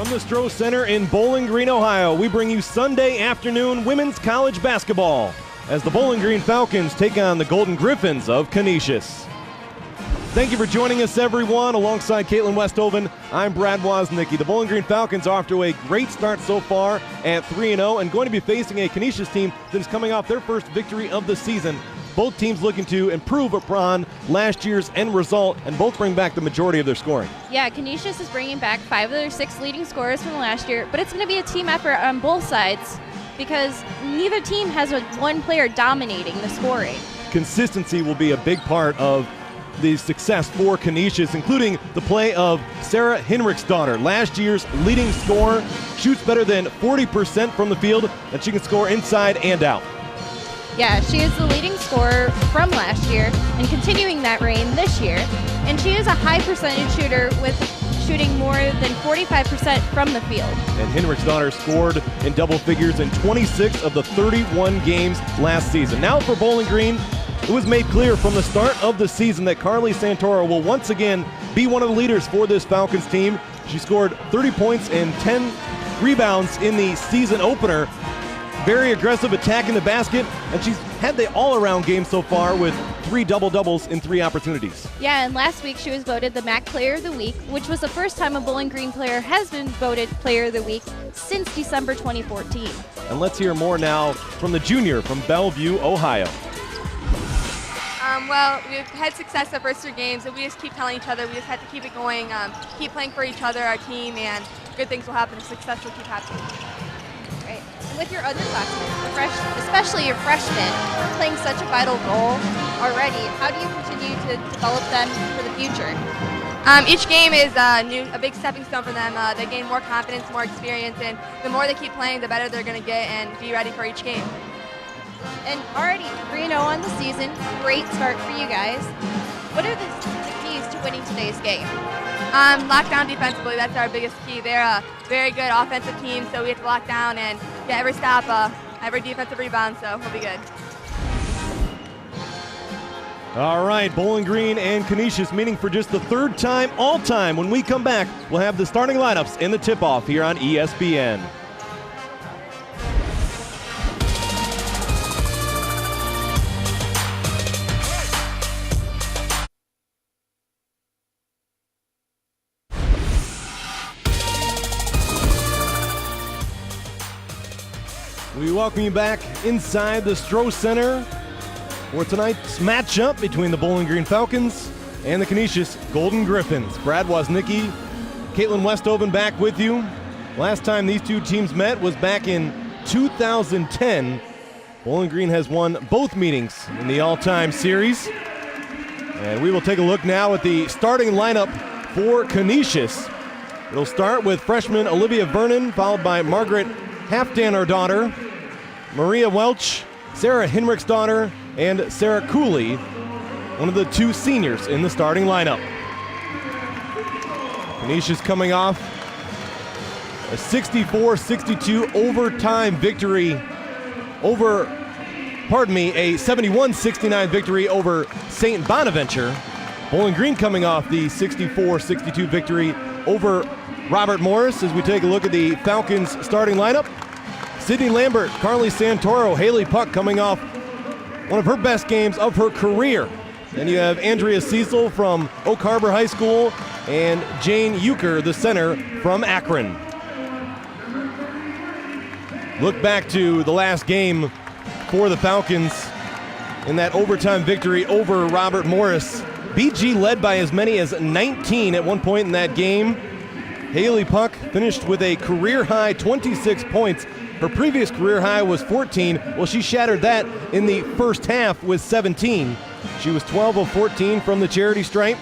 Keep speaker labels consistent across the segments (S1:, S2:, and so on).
S1: From the Stroh Center in Bowling Green, Ohio, we bring you Sunday afternoon women's college basketball as the Bowling Green Falcons take on the Golden Griffins of Canisius. Thank you for joining us, everyone. Alongside Caitlin Westhoven, I'm Brad Woznicki. The Bowling Green Falcons are off to a great start so far at 3-0 and going to be facing a Canisius team that is coming off their first victory of the season. Both teams looking to improve upon last year's end result and both bring back the majority of their scoring.
S2: Yeah, Canisius is bringing back 5 of their 6 leading scorers from last year, but it's going to be a team effort on both sides because neither team has one player dominating the scoring.
S1: Consistency will be a big part of the success for Canisius, including the play of Sarah Hinrichsdottir, last year's leading scorer, shoots better than 40% from the field, and she can score inside and out.
S2: Yeah, she is the leading scorer from last year and continuing that reign this year. And she is a high percentage shooter with shooting more than 45% from the field.
S1: And Hinrichsdottir scored in double figures in 26 of the 31 games last season. Now for Bowling Green, it was made clear from the start of the season that Carly Santoro will once again be one of the leaders for this Falcons team. She scored 30 points and 10 rebounds in the season opener. Very aggressive attacking the basket, and she's had the all-around game so far with 3 double-doubles in 3 opportunities.
S2: Yeah, and last week she was voted the MAC Player of the Week, which was the first time a Bowling Green player has been voted Player of the Week since December 2014.
S1: And let's hear more now from the junior from Bellevue, Ohio.
S3: Well, we've had success the first 3 games, and we just keep telling each other we just have to keep it going, keep playing for each other, our team, and good things will happen. Success will keep happening.
S2: Right. And with your underclassmen, especially your freshmen, playing such a vital role already, how do you continue to develop them for the future?
S3: Each game is a big stepping stone for them. They gain more confidence, more experience, and the more they keep playing, the better they're going to get and be ready for each game.
S2: And already 3-0 on the season, great start for you guys. What are the keys to winning today's game?
S3: Lock down defensively, that's our biggest key. They're a very good offensive team, so we have to lock down and get every stop, every defensive rebound, so we'll be good.
S1: All right, Bowling Green and Canisius meeting for just the 3rd time all time. When we come back, we'll have the starting lineups in the tip-off here on ESPN. We welcome you back inside the Stroh Center for tonight's matchup between the Bowling Green Falcons and the Canisius Golden Griffins. Brad Woznicki, Caitlin Westhoven back with you. Last time these two teams met was back in 2010. Bowling Green has won both meetings in the all-time series. And we will take a look now at the starting lineup for Canisius. It'll start with freshman Olivia Vernon, followed by Margaret Halfdanner-daughter, Maria Welch, Sarah Hinrichsdottir, and Sarah Cooley, one of the 2 seniors in the starting lineup. Canisius coming off a 64-62 overtime victory over, a 71-69 victory over St. Bonaventure. Bowling Green coming off the 64-62 victory over Robert Morris. As we take a look at the Falcons starting lineup, Sydney Lambert, Carly Santoro, Haley Puck coming off one of her best games of her career. Then you have Andrea Cecil from Oak Harbor High School and Jane Euchre, the center from Akron. Look back to the last game for the Falcons in that overtime victory over Robert Morris. BG led by as many as 19 at one point in that game. Haley Puck finished with a career-high 26 points. Her previous career high was 14. Well, she shattered that in the first half with 17. She was 12 of 14 from the charity stripe,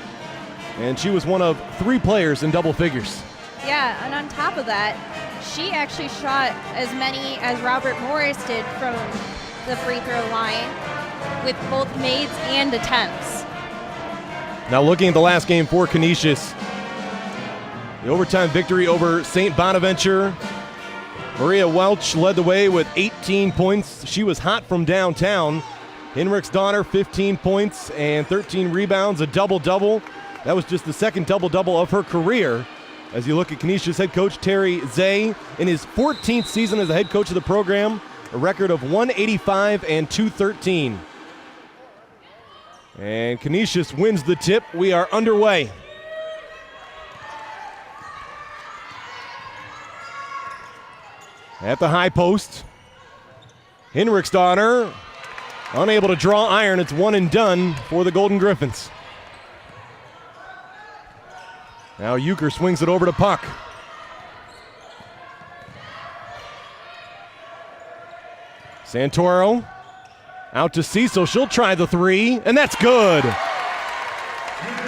S1: and she was one of 3 players in double figures.
S2: Yeah, and on top of that, she actually shot as many as Robert Morris did from the free throw line with both mades and attempts.
S1: Now looking at the last game for Canisius, the overtime victory over St. Bonaventure. Maria Welch led the way with 18 points. She was hot from downtown. Hinrichsdottir, 15 points and 13 rebounds, a double-double. That was just the second double-double of her career. as you look at Canisius head coach Terry Zay in his 14th season as the head coach of the program, a record of 185 and 213. And Canisius wins the tip. We are underway. At the high post, Henriksdottir unable to draw iron. It's one and done for the Golden Griffins. Now Euchre swings it over to Puck. Santoro out to Cecil. She'll try the three, and that's good.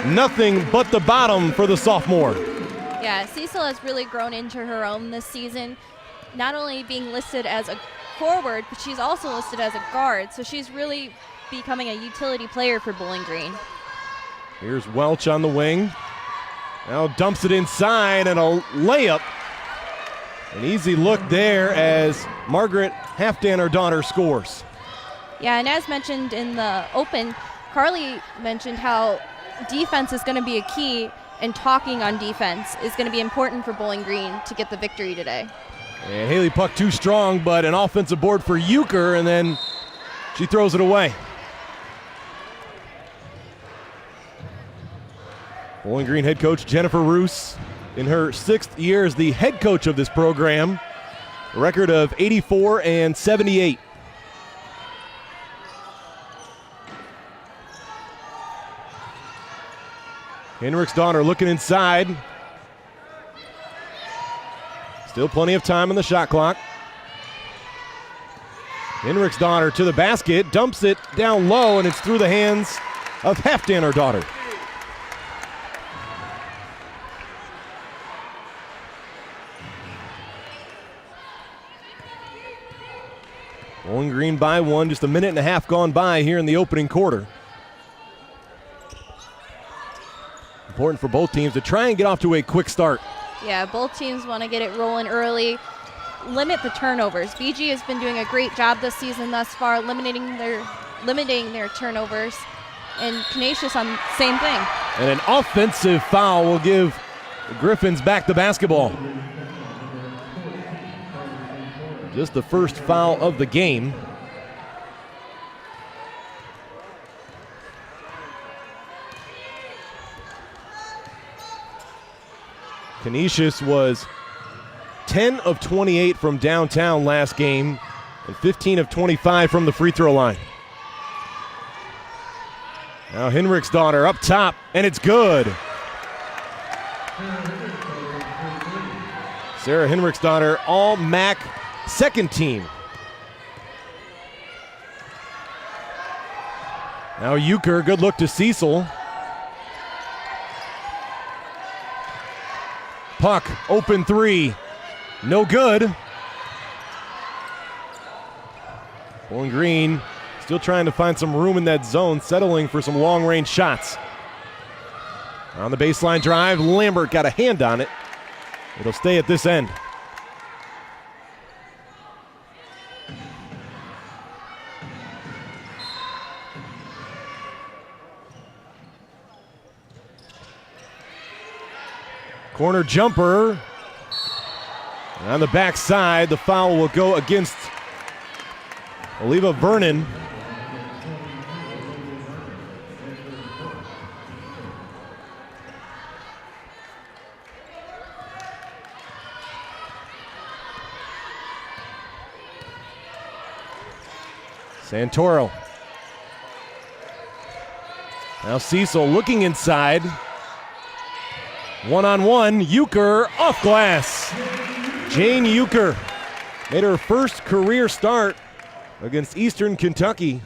S1: Nothing but the bottom for the sophomore.
S2: Yeah, Cecil has really grown into her own this season, not only being listed as a forward, but she's also listed as a guard, so she's really becoming a utility player for Bowling Green.
S1: Here's Welch on the wing. Now dumps it inside and a layup. An easy look there as Margaret Halfdan, her daughter, scores.
S2: Yeah, and as mentioned in the open, Carly mentioned how defense is going to be a key, and talking on defense is going to be important for Bowling Green to get the victory today.
S1: And Haley Puck too strong, but an offensive board for Euchre, and then she throws it away. Bowling Green head coach Jennifer Roos in her 6th year as the head coach of this program. A record of 84 and 78. Henriksdottir looking inside. Still plenty of time on the shot clock. Henriksdottir to the basket, dumps it down low, and it's through the hands of Halfdan, her daughter. Bowling Green by one, just a minute and a half gone by here in the opening quarter. Important for both teams to try and get off to a quick start.
S2: Yeah, both teams want to get it rolling early, limit the turnovers. BG has been doing a great job this season thus far, limiting their turnovers, and Canisius on the same thing.
S1: And an offensive foul will give the Griffins back the basketball. Just the first foul of the game. Canisius was 10 of 28 from downtown last game and 15 of 25 from the free throw line. Now Henriksdottir up top, and it's good. Sarah Henriksdottir, all MAC second team. Now Euchre, good look to Cecil. Puck, open three, no good. Bowling Green still trying to find some room in that zone, settling for some long-range shots. On the baseline drive, Lambert got a hand on it. It'll stay at this end. Corner jumper. And on the backside, the foul will go against Oliva Vernon. Santoro. Now Cecil looking inside. One-on-one, Euchre off glass. Jane Euchre made her first career start against Eastern Kentucky.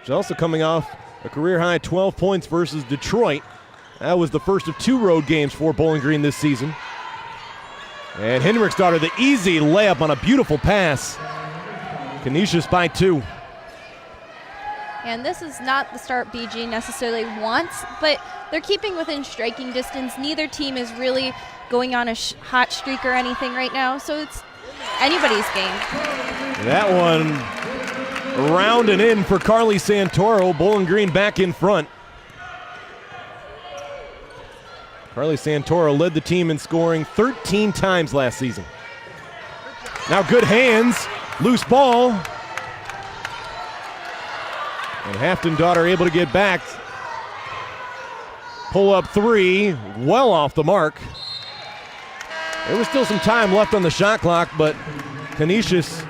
S1: She's also coming off a career-high 12 points versus Detroit. That was the first of 2 road games for Bowling Green this season. And Henriksdottir, the easy layup on a beautiful pass. Canisius by 2.
S2: And this is not the start BG necessarily wants, but they're keeping within striking distance. Neither team is really going on a hot streak or anything right now, so it's anybody's game.
S1: That one around and in for Carly Santoro. Bowling Green back in front. Carly Santoro led the team in scoring 13 times last season. Now good hands, loose ball. And Hafton-Daughter able to get back. Pull up three, well off the mark. There was still some time left on the shot clock, but Canisius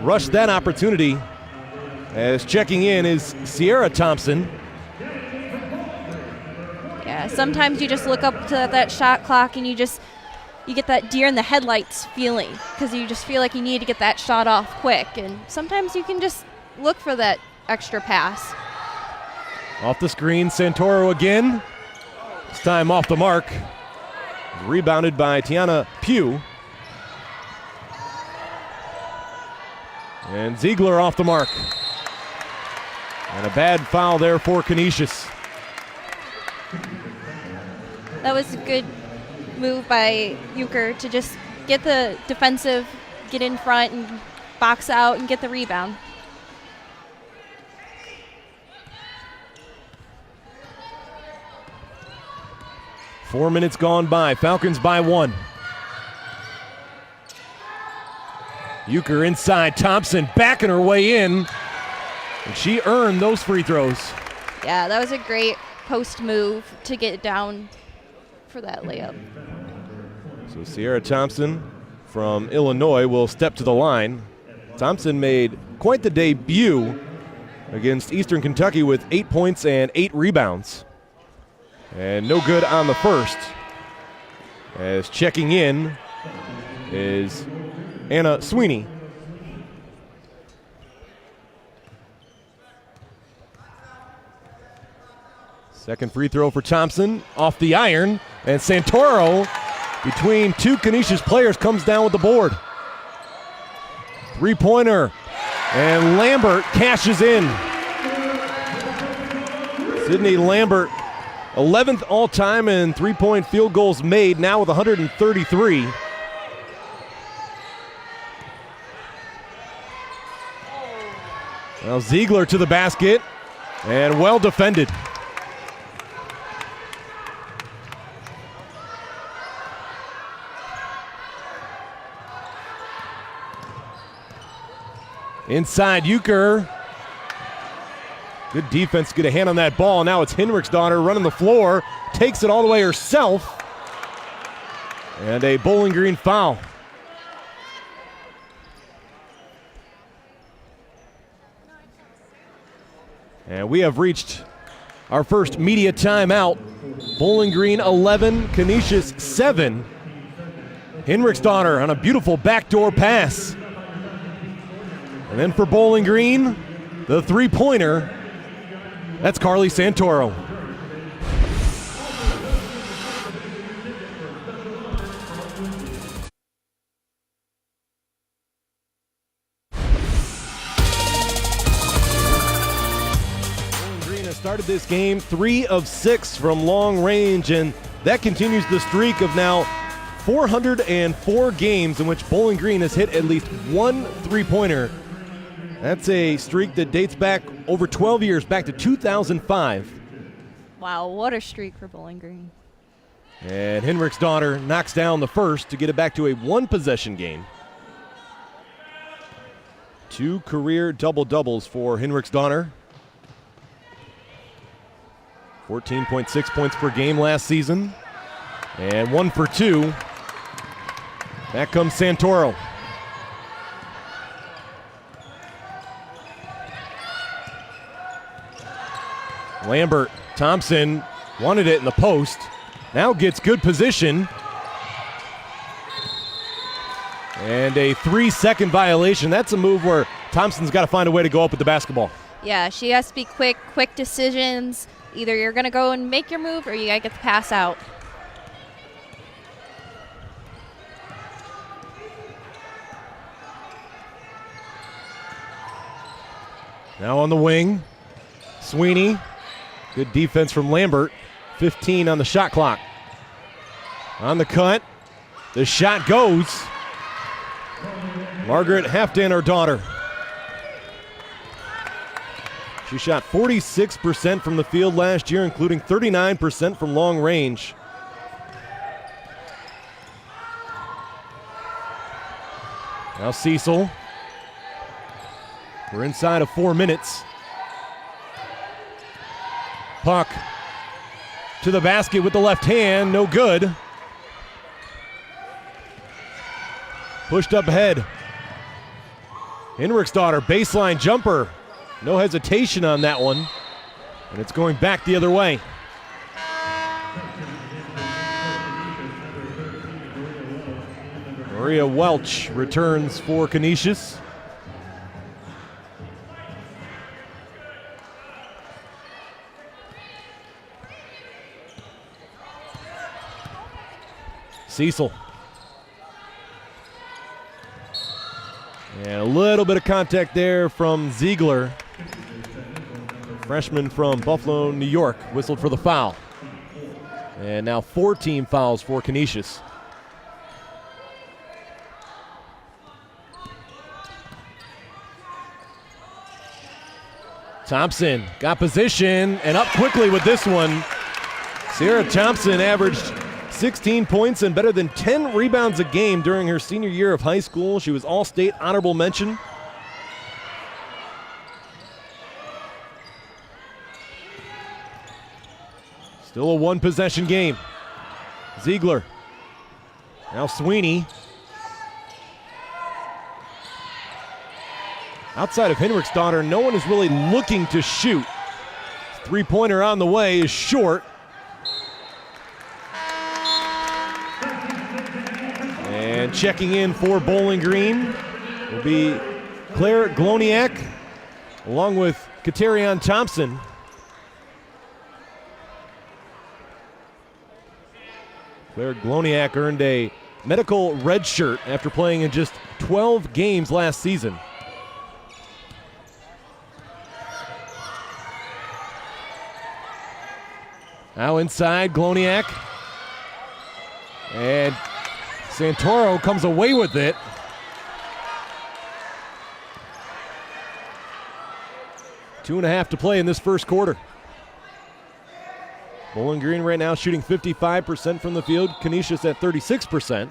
S1: rushed that opportunity. As checking in is Sierra Thompson.
S2: Yeah, sometimes you just look up to that shot clock and you get that deer in the headlights feeling because you just feel like you need to get that shot off quick. And sometimes you can just look for that extra pass.
S1: Off the screen, Santoro again. This time off the mark. Rebounded by Tiana Pugh. And Ziegler off the mark. And a bad foul there for Canisius.
S2: That was a good move by Euchre to just get the defensive, get in front and box out and get the rebound.
S1: Four minutes gone by. Falcons by one. Euchre inside. Thompson backing her way in. And she earned those free throws.
S2: Yeah, that was a great post move to get down for that layup.
S1: So Sierra Thompson from Illinois will step to the line. Thompson made quite the debut against Eastern Kentucky with 8 points and 8 rebounds. And no good on the first. As checking in is Anna Sweeney. Second free throw for Thompson, off the iron, and Santoro, between two Canisius players, comes down with the board. Three-pointer, and Lambert cashes in. Sydney Lambert, 11th all-time in three-point field goals made, now with 133. Now Ziegler to the basket, and well defended. Inside Euchre. Good defense to get a hand on that ball. Now it's Henriksdottir running the floor. Takes it all the way herself. And a Bowling Green foul. And we have reached our first media timeout. Bowling Green 11, Canisius 7. Henriksdottir on a beautiful backdoor pass. And then for Bowling Green, the three-pointer, that's Carly Santoro. Bowling Green has started this game 3 of 6 from long range, and that continues the streak of now 404 games in which Bowling Green has hit at least one three-pointer. That's a streak that dates back over 12 years, back to 2005.
S2: Wow, what a streak for Bowling Green.
S1: And Henriksdottir knocks down the first to get it back to a one-possession game. 2 career double-doubles for Henriksdottir. 14.6 points per game last season. And 1 for 2. Back comes Santoro. Lambert, Thompson wanted it in the post. Now gets good position. And a 3-second violation. That's a move where Thompson's got to find a way to go up with the basketball.
S2: Yeah, she has to be quick decisions. Either you're going to go and make your move or you got to get the pass out.
S1: Now on the wing, Sweeney. Good defense from Lambert. 15 on the shot clock. On the cut, the shot goes. Margaret Hafton-Daughter. She shot 46% from the field last year, including 39% from long range. Now Cecil. We're inside of 4 minutes. Puck to the basket with the left hand, no good. Pushed up ahead. Henriksdottir, baseline jumper. No hesitation on that one. And it's going back the other way. Maria Welch returns for Canisius. Cecil. And a little bit of contact there from Ziegler. Freshman from Buffalo, New York, whistled for the foul. And now 4 team fouls for Canisius. Thompson got position and up quickly with this one. Sierra Thompson averaged 16 points and better than 10 rebounds a game during her senior year of high school. She was All-State honorable mention. Still a one-possession game. Ziegler. Now Sweeney. Outside of Henriksdottir, no one is really looking to shoot. Three-pointer on the way is short. And checking in for Bowling Green will be Claire Gloniak along with Katerion Thompson. Claire Gloniak earned a medical red shirt after playing in just 12 games last season. Now inside, Gloniak. And Santoro comes away with it. Two and a half to play in this first quarter. Bowling Green right now shooting 55% from the field. Canisius at 36%.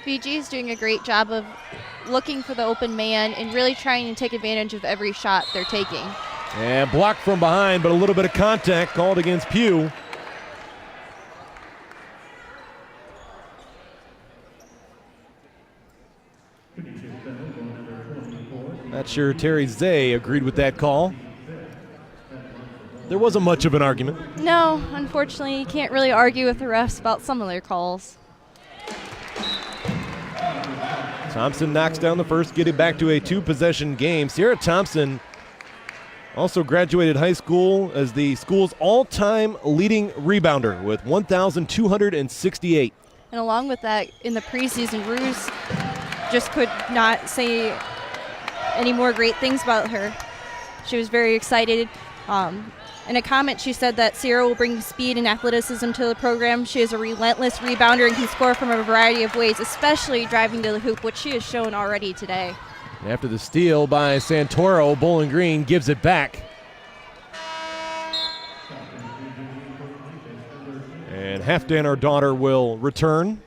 S2: BG is doing a great job of looking for the open man and really trying to take advantage of every shot they're taking.
S1: And blocked from behind, but a little bit of contact called against Pugh. Not sure Terry Zay agreed with that call. There wasn't much of an argument.
S2: No, unfortunately, you can't really argue with the refs about some of their calls.
S1: Thompson knocks down the first, getting back to a 2-possession game. Sierra Thompson also graduated high school as the school's all-time leading rebounder with 1,268.
S2: And along with that, in the preseason, Ruse just could not say any more great things about her. She was very excited. In a comment, she said that Sierra will bring speed and athleticism to the program. She is a relentless rebounder and can score from a variety of ways, especially driving to the hoop, which she has shown already today.
S1: After the steal by Santoro, Bowling Green gives it back. And Hefton, our daughter, will return.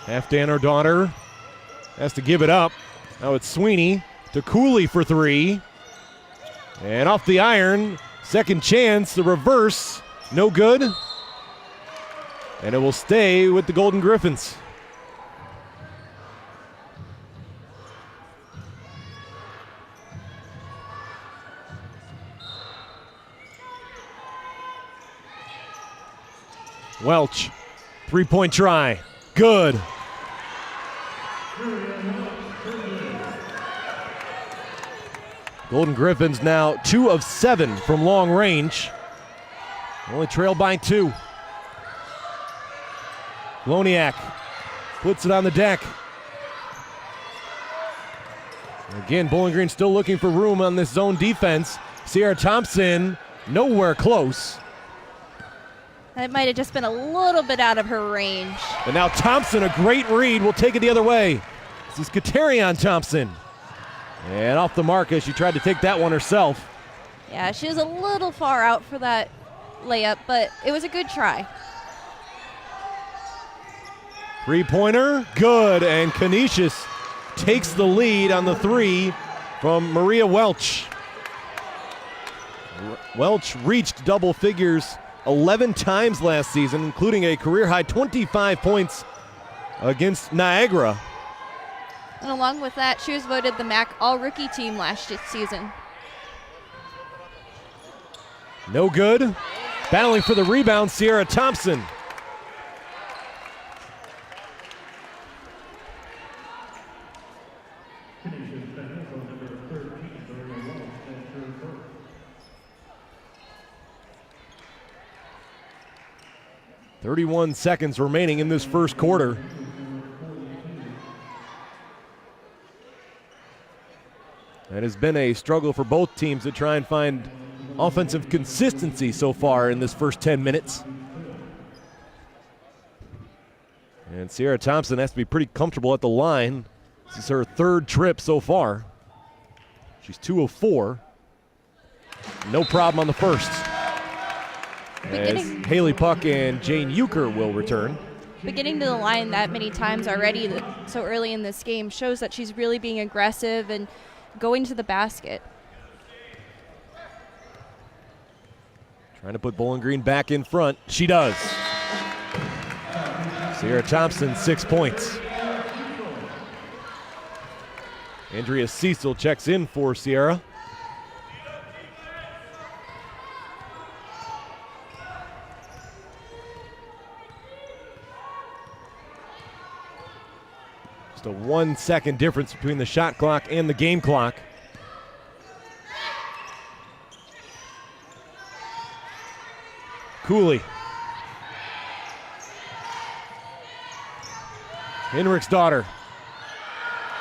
S1: Hefton, our daughter, has to give it up. Now it's Sweeney to Cooley for 3. And off the iron, second chance, the reverse, no good. And it will stay with the Golden Griffins. Welch, 3-point try, good. Golden Griffins now 2 of 7 from long range. Only trailed by 2. Gloniak puts it on the deck. Again, Bowling Green still looking for room on this zone defense. Sierra Thompson nowhere close.
S2: That might have just been a little bit out of her range.
S1: And now Thompson, a great read, will take it the other way. This is Katerion Thompson. And off the mark as she tried to take that one herself.
S2: Yeah, she was a little far out for that layup, but it was a good try.
S1: Three-pointer, good, and Canisius takes the lead on the three from Maria Welch. Welch reached double figures 11 times last season, including a career-high 25 points against Niagara.
S2: And along with that, she was voted the MAC All-Rookie Team last season.
S1: No good. Battling for the rebound, Sierra Thompson. .31 seconds remaining in this first quarter. It has been a struggle for both teams to try and find offensive consistency so far in this first 10 minutes. And Sierra Thompson has to be pretty comfortable at the line. This is her third trip so far. She's 2 of 4. No problem on the first. As Haley Puck and Jane Euchre will return.
S2: But getting to the line that many times already so early in this game shows that she's really being aggressive and going to the basket.
S1: Trying to put Bowling Green back in front. She does. Sierra Thompson, 6 points. Andrea Cecil checks in for Sierra. Just a 1 second difference between the shot clock and the game clock. Cooley. Henrich's daughter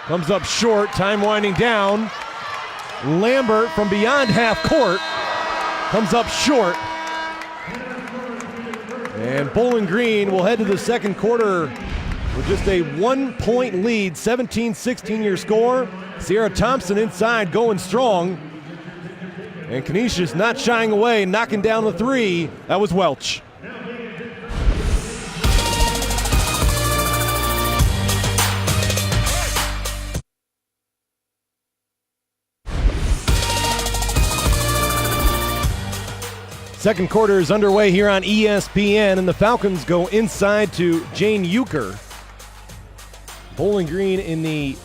S1: comes up short, time winding down. Lambert from beyond half court comes up short. And Bowling Green will head to the second quarter with just a 1-point lead, 17-16 your score. Sierra Thompson inside going strong. And Canisius not shying away, knocking down the three. That was Welch. Second quarter is underway here on ESPN, and the Falcons go inside to Jane Euchre. Bowling Green in the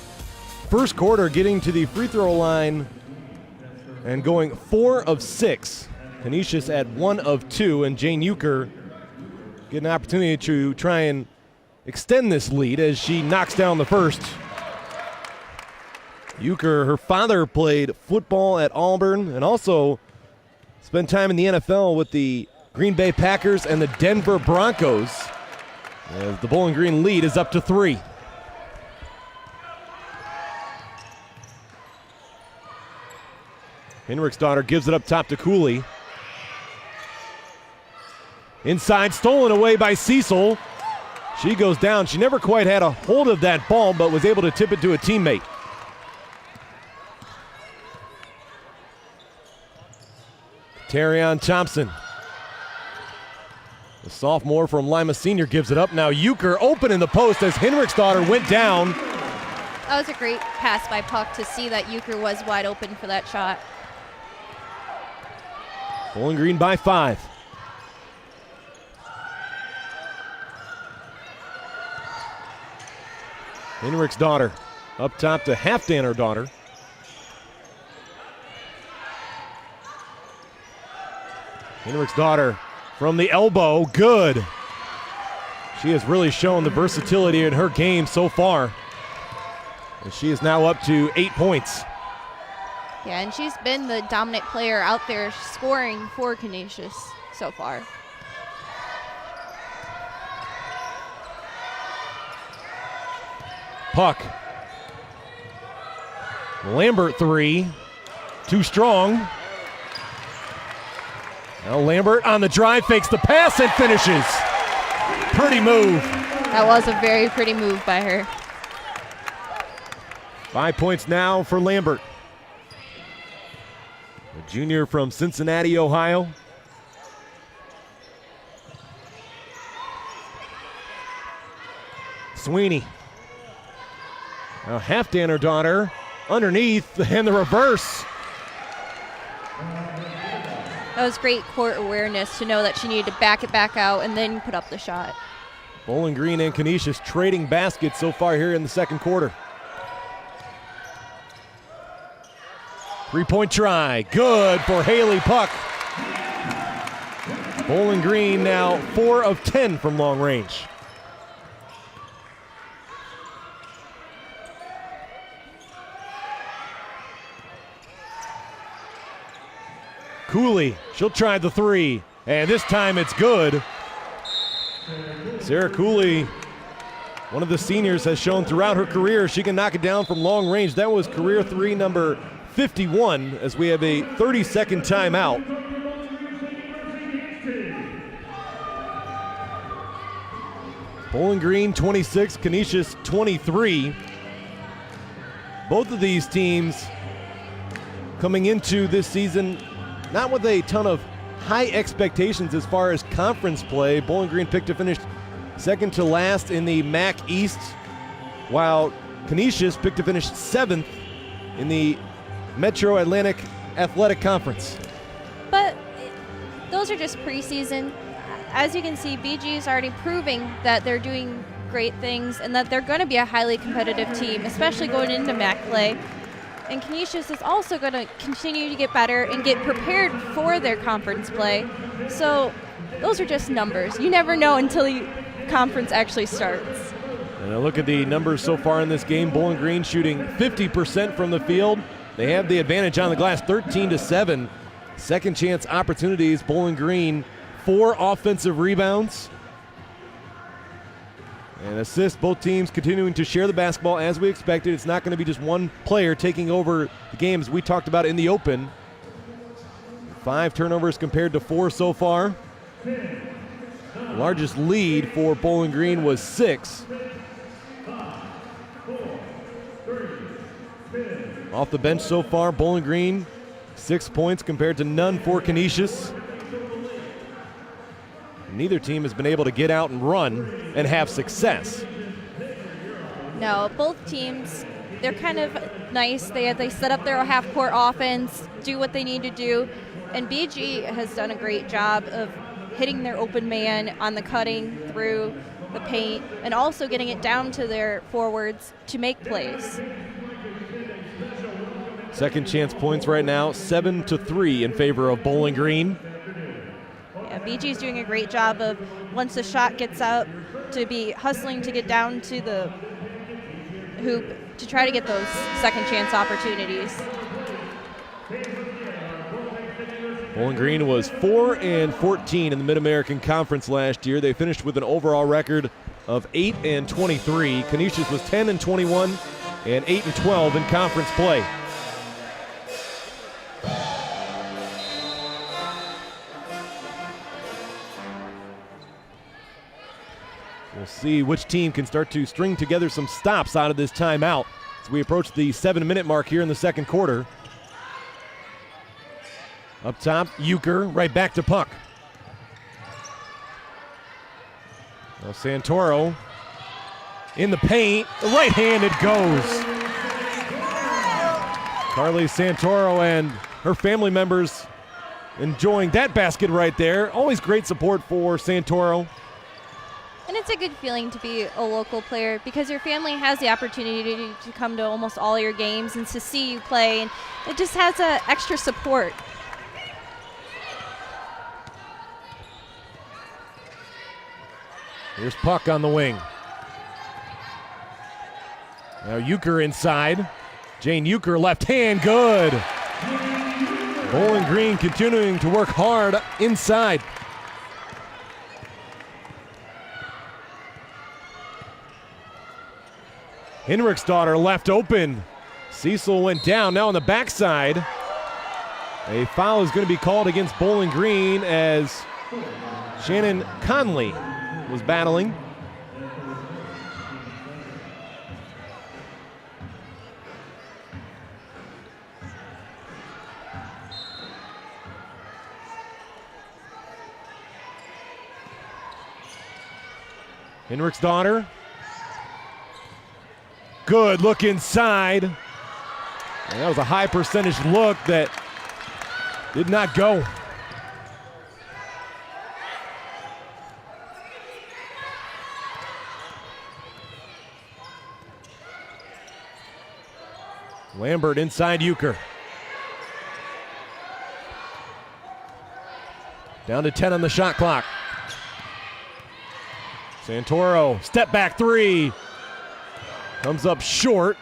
S1: first quarter getting to the free throw line and going 4 of 6. Canisius at 1 of 2, and Jane Euchre get an opportunity to try and extend this lead as she knocks down the first. Euchre, her father played football at Auburn and also spent time in the NFL with the Green Bay Packers and the Denver Broncos. As the Bowling Green lead is up to 3. Henrich's daughter gives it up top to Cooley. Inside, stolen away by Cecil. She goes down. She never quite had a hold of that ball, but was able to tip it to a teammate. Katerion Thompson. The sophomore from Lima Senior gives it up. Now Euchre open in the post as Henrich's daughter went down.
S2: That was a great pass by Puck to see that Euchre was wide open for that shot.
S1: Bowling Green by 5. Henrich's daughter up top to Halfdan, her daughter. Henrich's daughter from the elbow, good. She has really shown the versatility in her game so far. And she is now up to 8 points.
S2: Yeah, and she's been the dominant player out there scoring for Canisius so far.
S1: Puck. Lambert 3. Too strong. Now Lambert on the drive, fakes the pass and finishes. Pretty move.
S2: That was a very pretty move by her.
S1: 5 points now for Lambert. A junior from Cincinnati, Ohio. Sweeney. Now Halfdan, her daughter, underneath, and the reverse.
S2: That was great court awareness to know that she needed to back it back out and then put up the shot.
S1: Bowling Green and Canisius trading baskets so far here in the second quarter. 3-point try, good for Haley Puck. Bowling Green now 4 of 10 from long range. Cooley, she'll try the 3, and this time it's good. Sarah Cooley, one of the seniors, has shown throughout her career she can knock it down from long range. That was career 3 number 51 as we have a 30-second timeout. Bowling Green 26, Canisius 23. Both of these teams coming into this season not with a ton of high expectations as far as conference play. Bowling Green picked to finish second to last in the MAC East, while Canisius picked to finish 7th in the Metro Atlantic Athletic Conference.
S2: But those are just preseason. As you can see, BG is already proving that they're doing great things and that they're going to be a highly competitive team, especially going into MAC play. And Canisius is also going to continue to get better and get prepared for their conference play. So those are just numbers. You never know until the conference actually starts.
S1: And a look at the numbers so far in this game. Bowling Green shooting 50% from the field. They have the advantage on the glass, 13-7. Second chance opportunities. Bowling Green 4 offensive rebounds. And assists, both teams continuing to share the basketball as we expected. It's not going to be just one player taking over the game as we talked about in the open. 5 turnovers compared to 4 so far. The largest lead for Bowling Green was 6. Off the bench so far, Bowling Green 6 points compared to none for Canisius. Neither team has been able to get out and run and have success.
S2: No, both teams, they're kind of nice. They set up their half-court offense, do what they need to do, and BG has done a great job of hitting their open man on the cutting through the paint and also getting it down to their forwards to make plays.
S1: Second chance points right now, 7-3 in favor of Bowling Green.
S2: BG's doing a great job of, once the shot gets up, to be hustling to get down to the hoop to try to get those second chance opportunities.
S1: Bowling Green was 4-14 in the Mid-American Conference last year. They finished with an overall record of 8-23. Canisius was 10-21 and 8-12 in conference play. We'll see which team can start to string together some stops out of this timeout as we approach the 7-minute mark here in the second quarter. Up top, Euchre, right back to Puck. Now Santoro in the paint, right-handed goes. Carly Santoro and her family members enjoying that basket right there. Always great support for Santoro.
S2: And it's a good feeling to be a local player because your family has the opportunity to come to almost all your games and to see you play, and it just has an extra support.
S1: Here's Puck on the wing. Now Euchre inside. Jane Euchre left hand, good. Bowling Green continuing to work hard inside. Henriksdottir left open. Cecil went down, now on the backside. A foul is going to be called against Bowling Green as Shannon Conley was battling. Henrik's daughter. Good look inside. And that was a high percentage look that did not go. Lambert inside Euchre. Down to 10 on the shot clock. Santoro, step back three. Comes up short.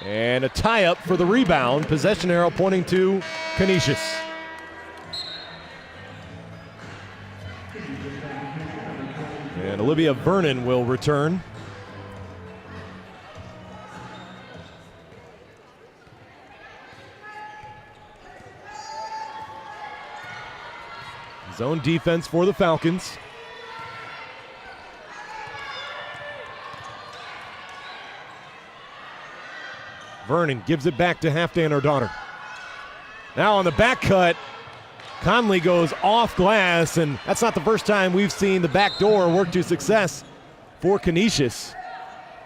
S1: And a tie-up for the rebound. Possession arrow pointing to Canisius. And Olivia Vernon will return. Zone defense for the Falcons. Vernon gives it back to Halfdan, her daughter. Now on the back cut, Conley goes off glass, and that's not the first time we've seen the back door work to success for Canisius.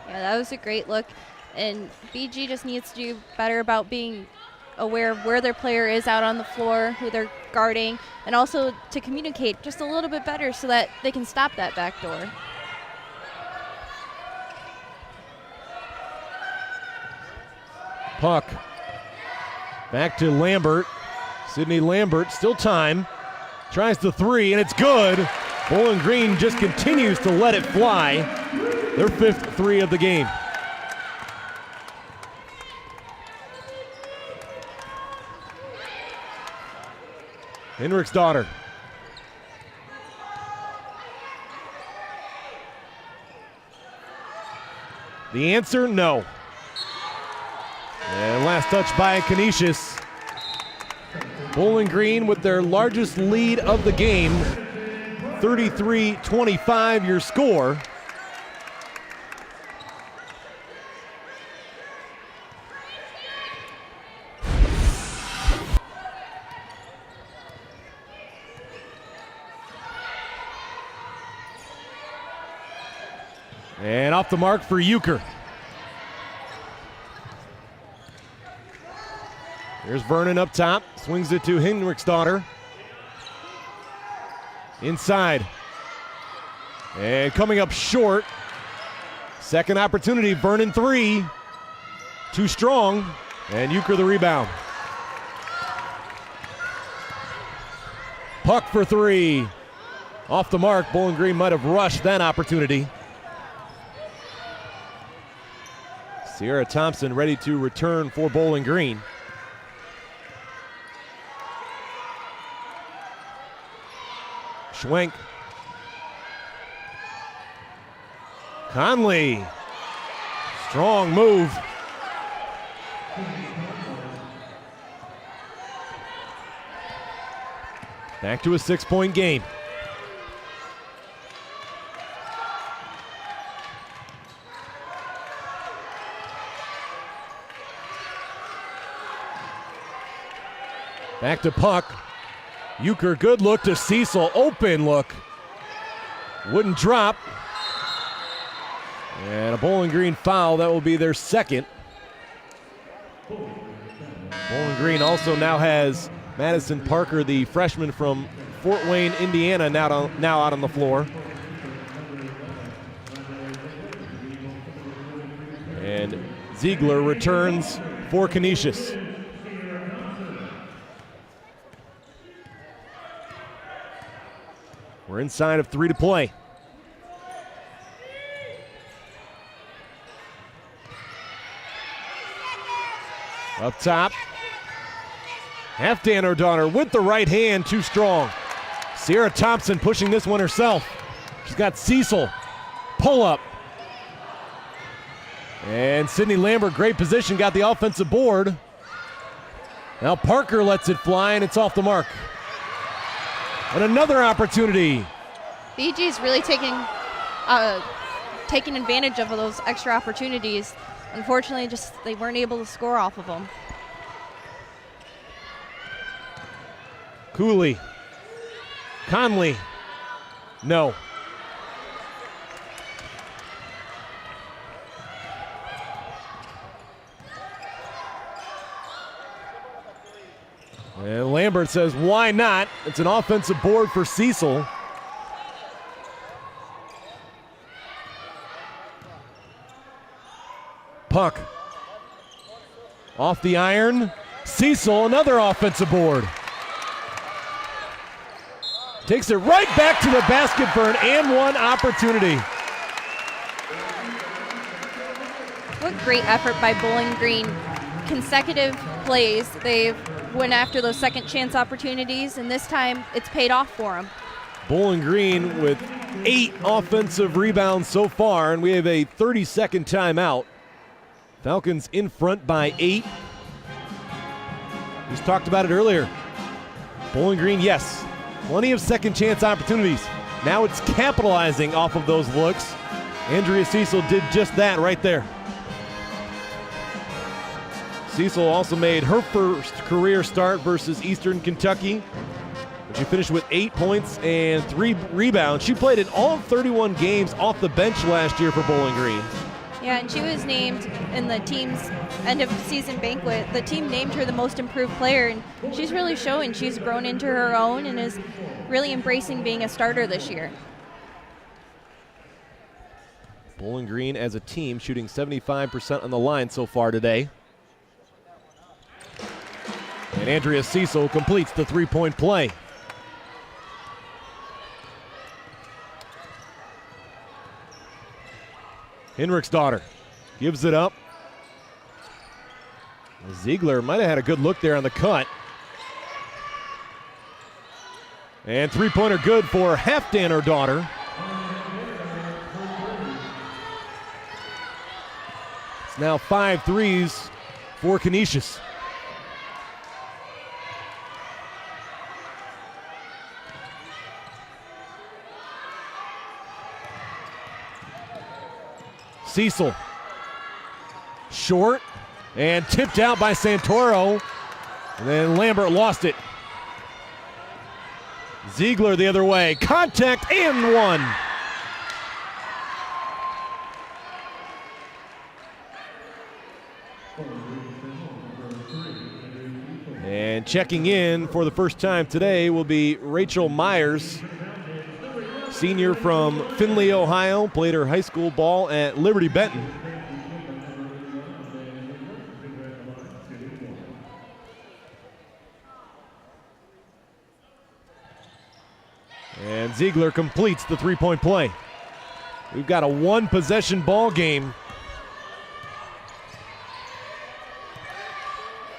S2: Yeah, that was a great look, and BG just needs to do better about being aware of where their player is out on the floor, who they're guarding, and also to communicate just a little bit better so that they can stop that back door.
S1: Puck back to Lambert. Sydney Lambert, still time. Tries the three, and it's good. Bowling Green just continues to let it fly. Their fifth three of the game. Henrik's daughter. The answer, no. And last touch by Canisius. Bowling Green with their largest lead of the game. 33-25 your score. And off the mark for Euchre. Here's Vernon up top, swings it to Henrik's daughter. Inside. And coming up short. Second opportunity, Vernon three. Too strong, and Euchre the rebound. Puck for three. Off the mark, Bowling Green might have rushed that opportunity. Sierra Thompson ready to return for Bowling Green. Schwenk. Conley. Strong move. Back to a 6-point game. Back to puck. Euchre, good look to Cecil. Open look. Wouldn't drop. And a Bowling Green foul. That will be their second. Bowling Green also now has Madison Parker, the freshman from Fort Wayne, Indiana, now out on the floor. And Ziegler returns for Canisius. We're inside of 3 to play. Up top. Halfdan, her daughter, with the right hand, too strong. Sierra Thompson pushing this one herself. She's got Cecil. Pull up. And Sydney Lambert, great position, got the offensive board. Now Parker lets it fly, and it's off the mark. And another opportunity.
S2: BG's really taking advantage of those extra opportunities. Unfortunately, just they weren't able to score off of them.
S1: Cooley. Conley. No. And Lambert says, why not? It's an offensive board for Cecil. Puck off the iron. Cecil, another offensive board. Takes it right back to the basket for an and one opportunity.
S2: What great effort by Bowling Green. Consecutive plays, they've went after those second chance opportunities, and this time it's paid off for them.
S1: Bowling Green with 8 offensive rebounds so far, and we have a 30-second timeout. Falcons in front by 8. Just talked about it earlier. Bowling Green, yes, plenty of second chance opportunities. Now it's capitalizing off of those looks. Andrea Cecil did just that right there. Cecil also made her first career start versus Eastern Kentucky. She finished with 8 points and 3 rebounds. She played in all 31 games off the bench last year for Bowling Green.
S2: Yeah, and she was named in the team's end of season banquet. The team named her the most improved player, and she's really showing she's grown into her own and is really embracing being a starter this year.
S1: Bowling Green as a team shooting 75% on the line so far today. And Andrea Cecil completes the three-point play. Henrik's daughter gives it up. Ziegler might have had a good look there on the cut. And three-pointer good for Halfdan, her daughter. It's now 5 threes for Canisius. Cecil, short, and tipped out by Santoro, and then Lambert lost it. Ziegler the other way, contact and one. And checking in for the first time today will be Rachel Myers. Senior from Findlay, Ohio, played her high school ball at Liberty Benton. And Ziegler completes the three-point play. We've got a one-possession ball game.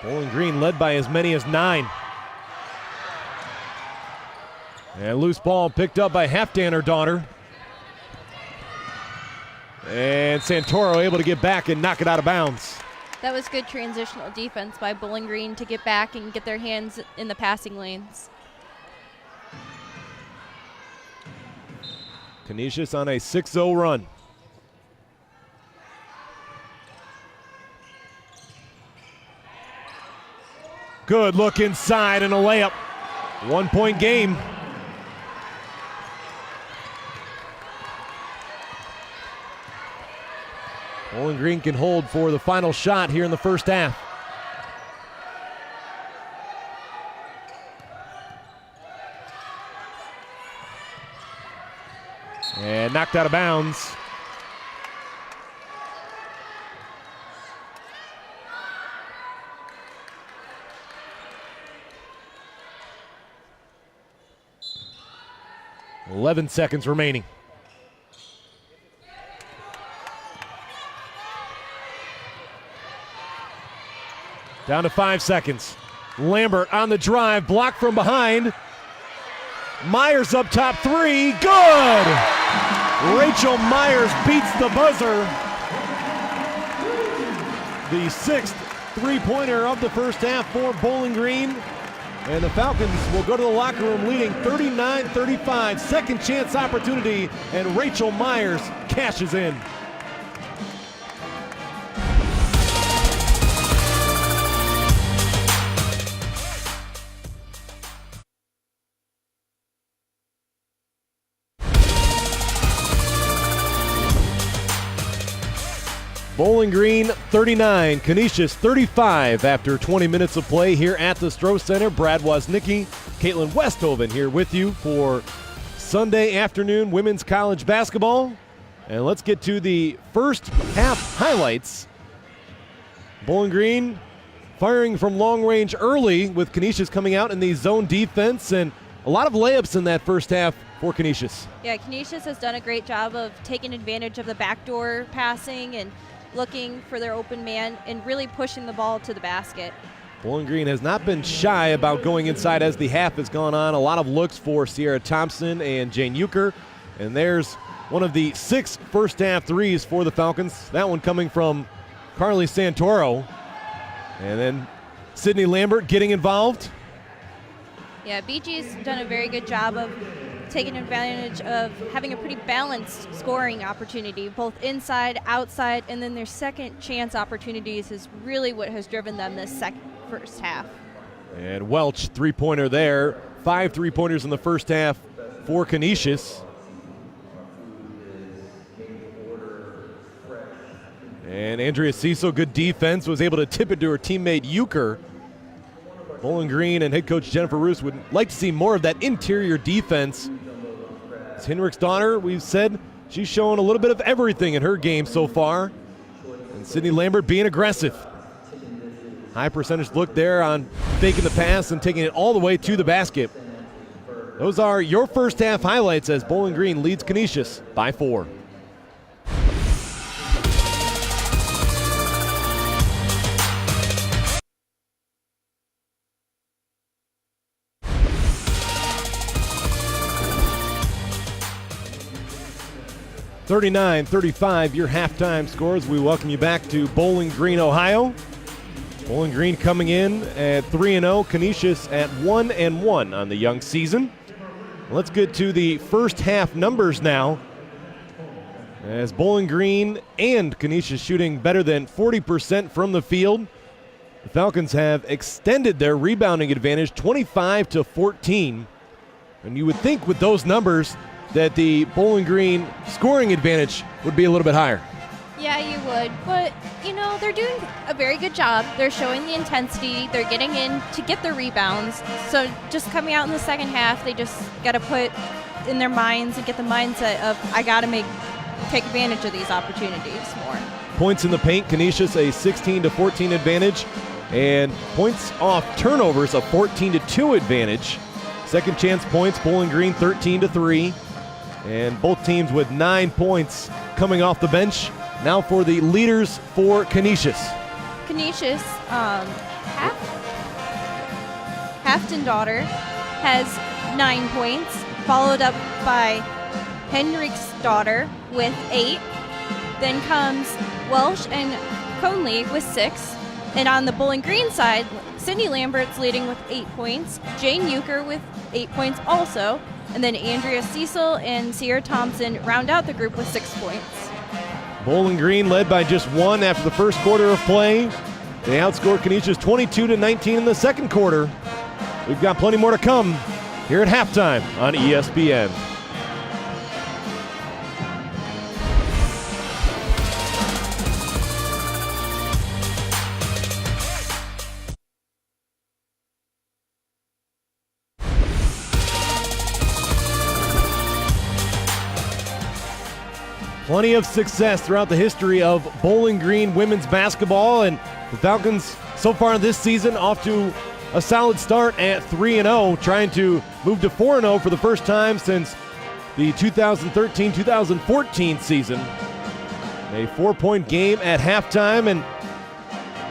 S1: Bowling Green led by as many as 9. And loose ball picked up by Halfdan, her daughter. And Santoro able to get back and knock it out of bounds.
S2: That was good transitional defense by Bowling Green to get back and get their hands in the passing lanes.
S1: Canisius on a 6-0 run. Good look inside and a layup. 1-point game. Bowling Green can hold for the final shot here in the first half. And knocked out of bounds. .11 seconds remaining. Down to 5 seconds. Lambert on the drive, blocked from behind. Myers up top three, good! Rachel Myers beats the buzzer. The 6th three-pointer of the first half for Bowling Green. And the Falcons will go to the locker room leading 39-35. Second chance opportunity, and Rachel Myers cashes in. Bowling Green 39, Canisius 35 after 20 minutes of play here at the Stroh Center. Brad Woznicki, Caitlin Westhoven here with you for Sunday afternoon women's college basketball. And let's get to the first half highlights. Bowling Green firing from long range early with Canisius coming out in the zone defense, and a lot of layups in that first half for Canisius.
S2: Yeah, Canisius has done a great job of taking advantage of the backdoor passing and looking for their open man and really pushing the ball to the basket.
S1: Bowling Green has not been shy about going inside as the half has gone on. A lot of looks for Sierra Thompson and Jane Euchre. And there's one of the 6 first half threes for the Falcons. That one coming from Carly Santoro. And then Sydney Lambert getting involved.
S2: Yeah, BG's done a very good job of taking advantage of having a pretty balanced scoring opportunity, both inside, outside, and then their second chance opportunities is really what has driven them this first half.
S1: And Welch, three-pointer there. 5 3-pointers in the first half for Canisius. And Andrea Cecil, good defense, was able to tip it to her teammate Euchre. Bowling Green and head coach Jennifer Roos would like to see more of that interior defense. It's Henrik's daughter, we've said she's shown a little bit of everything in her game so far. And Sydney Lambert being aggressive. High percentage look there on faking the pass and taking it all the way to the basket. Those are your first half highlights as Bowling Green leads Canisius by 4. (39-35) your halftime scores. We welcome you back to Bowling Green, Ohio. Bowling Green coming in at 3-0, Canisius at 1-1 on the young season. Let's get to the first half numbers now, as Bowling Green and Canisius shooting better than 40% from the field. The Falcons have extended their rebounding advantage 25-14. And you would think with those numbers that the Bowling Green scoring advantage would be a little bit higher.
S2: Yeah, you would, but they're doing a very good job. They're showing the intensity. They're getting in to get their rebounds. So just coming out in the second half, they just got to put in their minds and get the mindset of, I got to take advantage of these opportunities more.
S1: Points in the paint, Canisius a 16-14 advantage, and points off turnovers a 14-2 advantage. Second chance points, Bowling Green 13-3. And both teams with 9 points coming off the bench. Now for the leaders for Canisius.
S2: Canisius, Hafton daughter has 9 points, followed up by Henrik's daughter with 8. Then comes Welsh and Conley with 6. And on the Bowling Green side, Sydney Lambert's leading with 8 points. Jane Euchre with 8 points also. And then Andrea Cecil and Sierra Thompson round out the group with 6 points.
S1: Bowling Green led by just 1 after the first quarter of play. They outscored Canisius 22-19 in the second quarter. We've got plenty more to come here at halftime on ESPN. Plenty of success throughout the history of Bowling Green women's basketball, and the Falcons so far this season off to a solid start at 3-0, trying to move to 4-0 for the first time since the 2013-2014 season. A 4-point game at halftime, and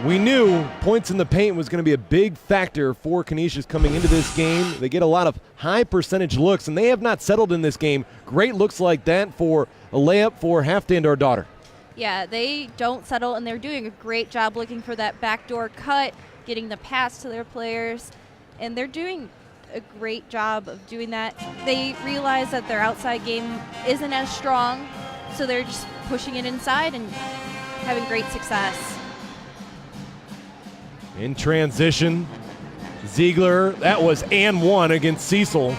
S1: we knew points in the paint was going to be a big factor for Canisius coming into this game. They get a lot of high percentage looks, and they have not settled in this game. Great looks like that for a layup for Hafton, our daughter.
S2: Yeah, they don't settle, and they're doing a great job looking for that backdoor cut, getting the pass to their players, and they're doing a great job of doing that. They realize that their outside game isn't as strong, so they're just pushing it inside and having great success.
S1: In transition, Ziegler, that was and one against Cecil.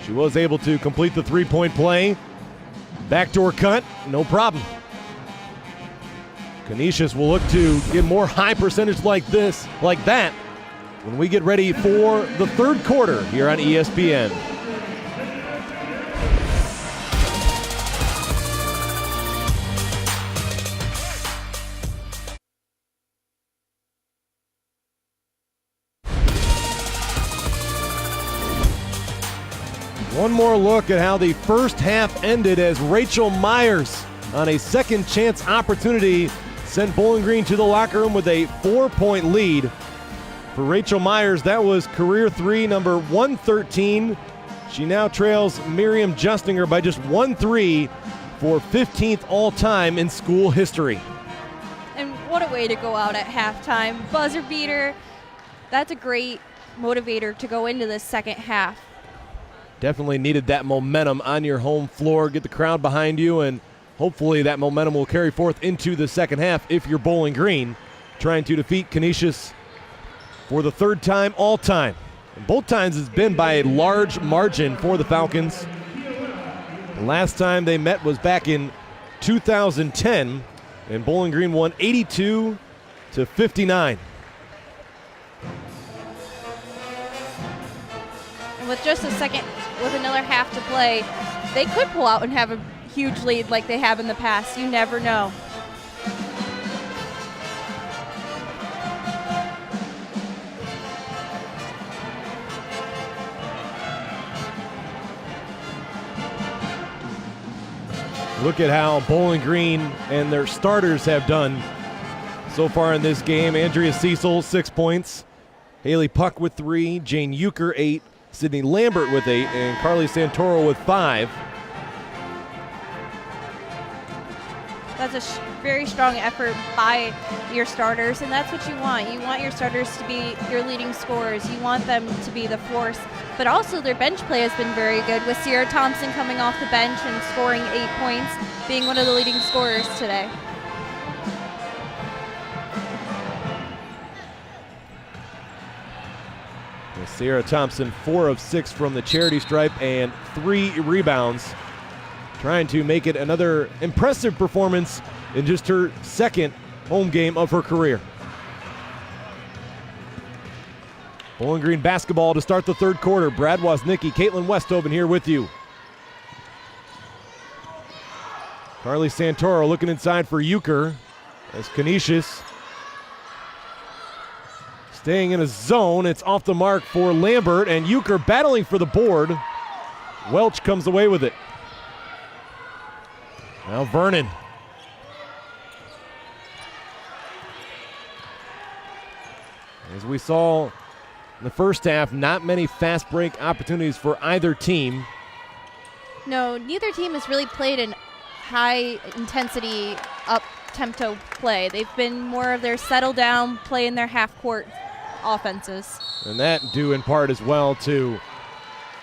S1: She was able to complete the 3-point play. Backdoor cut, no problem. Canisius will look to get more high percentage like that, when we get ready for the third quarter here on ESPN. One more look at how the first half ended as Rachel Myers, on a second chance opportunity, sent Bowling Green to the locker room with a 4-point lead. For Rachel Myers, that was career 3, number 113. She now trails Miriam Justinger by just 1-3 for 15th all-time in school history.
S2: And what a way to go out at halftime. Buzzer beater. That's a great motivator to go into this second half.
S1: Definitely needed that momentum on your home floor. Get the crowd behind you, and hopefully that momentum will carry forth into the second half if you're Bowling Green, trying to defeat Canisius for the third time all time. And both times it's been by a large margin for the Falcons. The last time they met was back in 2010, and Bowling Green won 82-59.
S2: And with just with another half to play, they could pull out and have a huge lead like they have in the past. You never know.
S1: Look at how Bowling Green and their starters have done so far in this game. Andrea Cecil, 6 points. Haley Puck with 3. Jane Euchre, 8. Sydney Lambert with 8. And Carly Santoro with 5.
S2: That's a very strong effort by your starters, and that's what you want. You want your starters to be your leading scorers. You want them to be the force. But also their bench play has been very good, with Sierra Thompson coming off the bench and scoring 8 points, being one of the leading scorers today.
S1: Sierra Thompson, 4 of 6 from the charity stripe and 3 rebounds. Trying to make it another impressive performance in just her second home game of her career. Bowling Green basketball to start the third quarter. Brad Woznicki, Caitlin Westhoven here with you. Carly Santoro looking inside for Euchre as Canisius staying in a zone. It's off the mark for Lambert, and Euchre battling for the board. Welch comes away with it. Now Vernon. As we saw in the first half, not many fast break opportunities for either team.
S2: No, neither team has really played in high intensity, up-tempo play. They've been more of their settle down, play in their half-court offenses.
S1: And that due in part as well to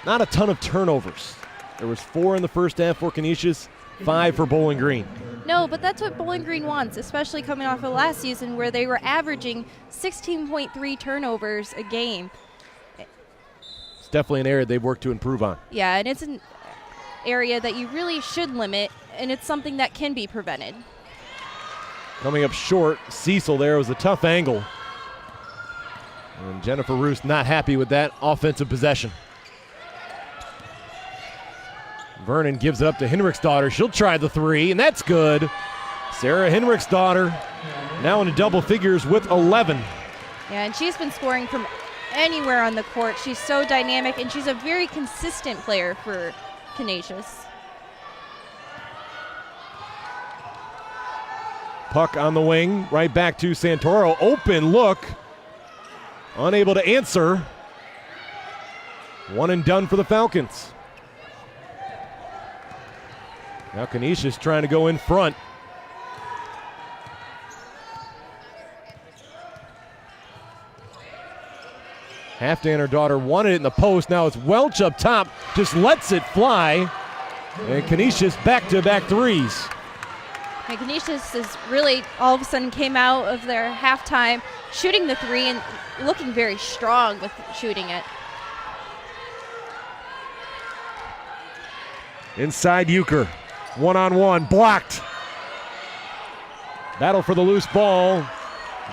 S1: not a ton of turnovers. There was 4 in the first half for Canisius, 5 for Bowling Green.
S2: No, but that's what Bowling Green wants, especially coming off of last season where they were averaging 16.3 turnovers a game.
S1: It's definitely an area they've worked to improve on.
S2: Yeah, and it's an area that you really should limit, and it's something that can be prevented.
S1: Coming up short, Cecil there was a tough angle. And Jennifer Roos not happy with that offensive possession. Vernon gives it up to Henriksdottir. She'll try the 3, and that's good. Sarah Henriksdottir now into double figures with 11.
S2: Yeah, and she's been scoring from anywhere on the court. She's so dynamic, and she's a very consistent player for Canisius.
S1: Puck on the wing, right back to Santoro. Open look. Unable to answer. One and done for the Falcons. Now Canisius trying to go in front. Halfday and her daughter wanted it in the post. Now it's Welch up top. Just lets it fly. And Canisius back-to-back threes.
S2: And Canisius has really all of a sudden came out of their halftime shooting the 3 and looking very strong with shooting it.
S1: Inside Euchre. One-on-one, blocked. Battle for the loose ball.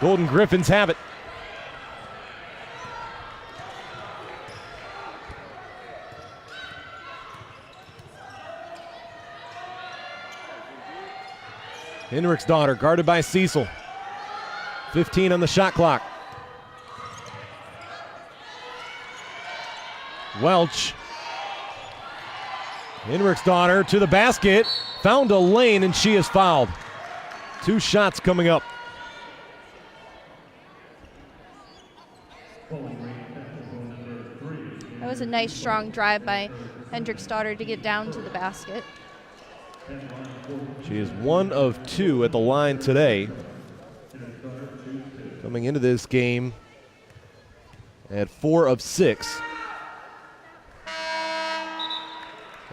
S1: Golden Griffins have it. Henrik's daughter guarded by Cecil. 15 on the shot clock. Welch. Henrik's daughter to the basket. Found a lane and she is fouled. 2 shots coming up.
S2: That was a nice strong drive by Hendrick's daughter to get down to the basket.
S1: She is 1 of 2 at the line today. Coming into this game at 4 of 6.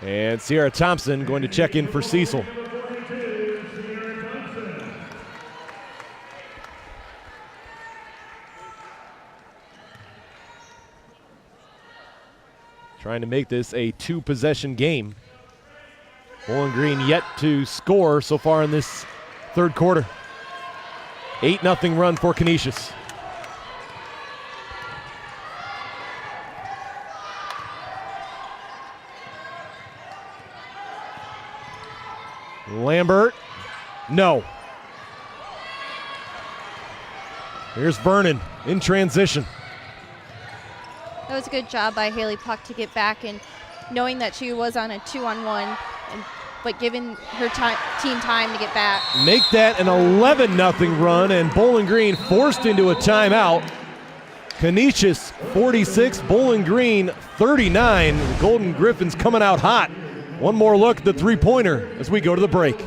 S1: And Sierra Thompson going to check in for Cecil. Trying to make this a 2-possession game. Bowling Green yet to score so far in this third quarter. 8-0 run for Canisius. Lambert, no. Here's Vernon in transition.
S2: That was a good job by Haley Puck to get back, and knowing that she was on a 2-on-1, but giving her team time to get back.
S1: Make that an 11-0 run, and Bowling Green forced into a timeout. Canisius 46, Bowling Green 39. The Golden Griffins coming out hot. One more look at the three-pointer as we go to the break.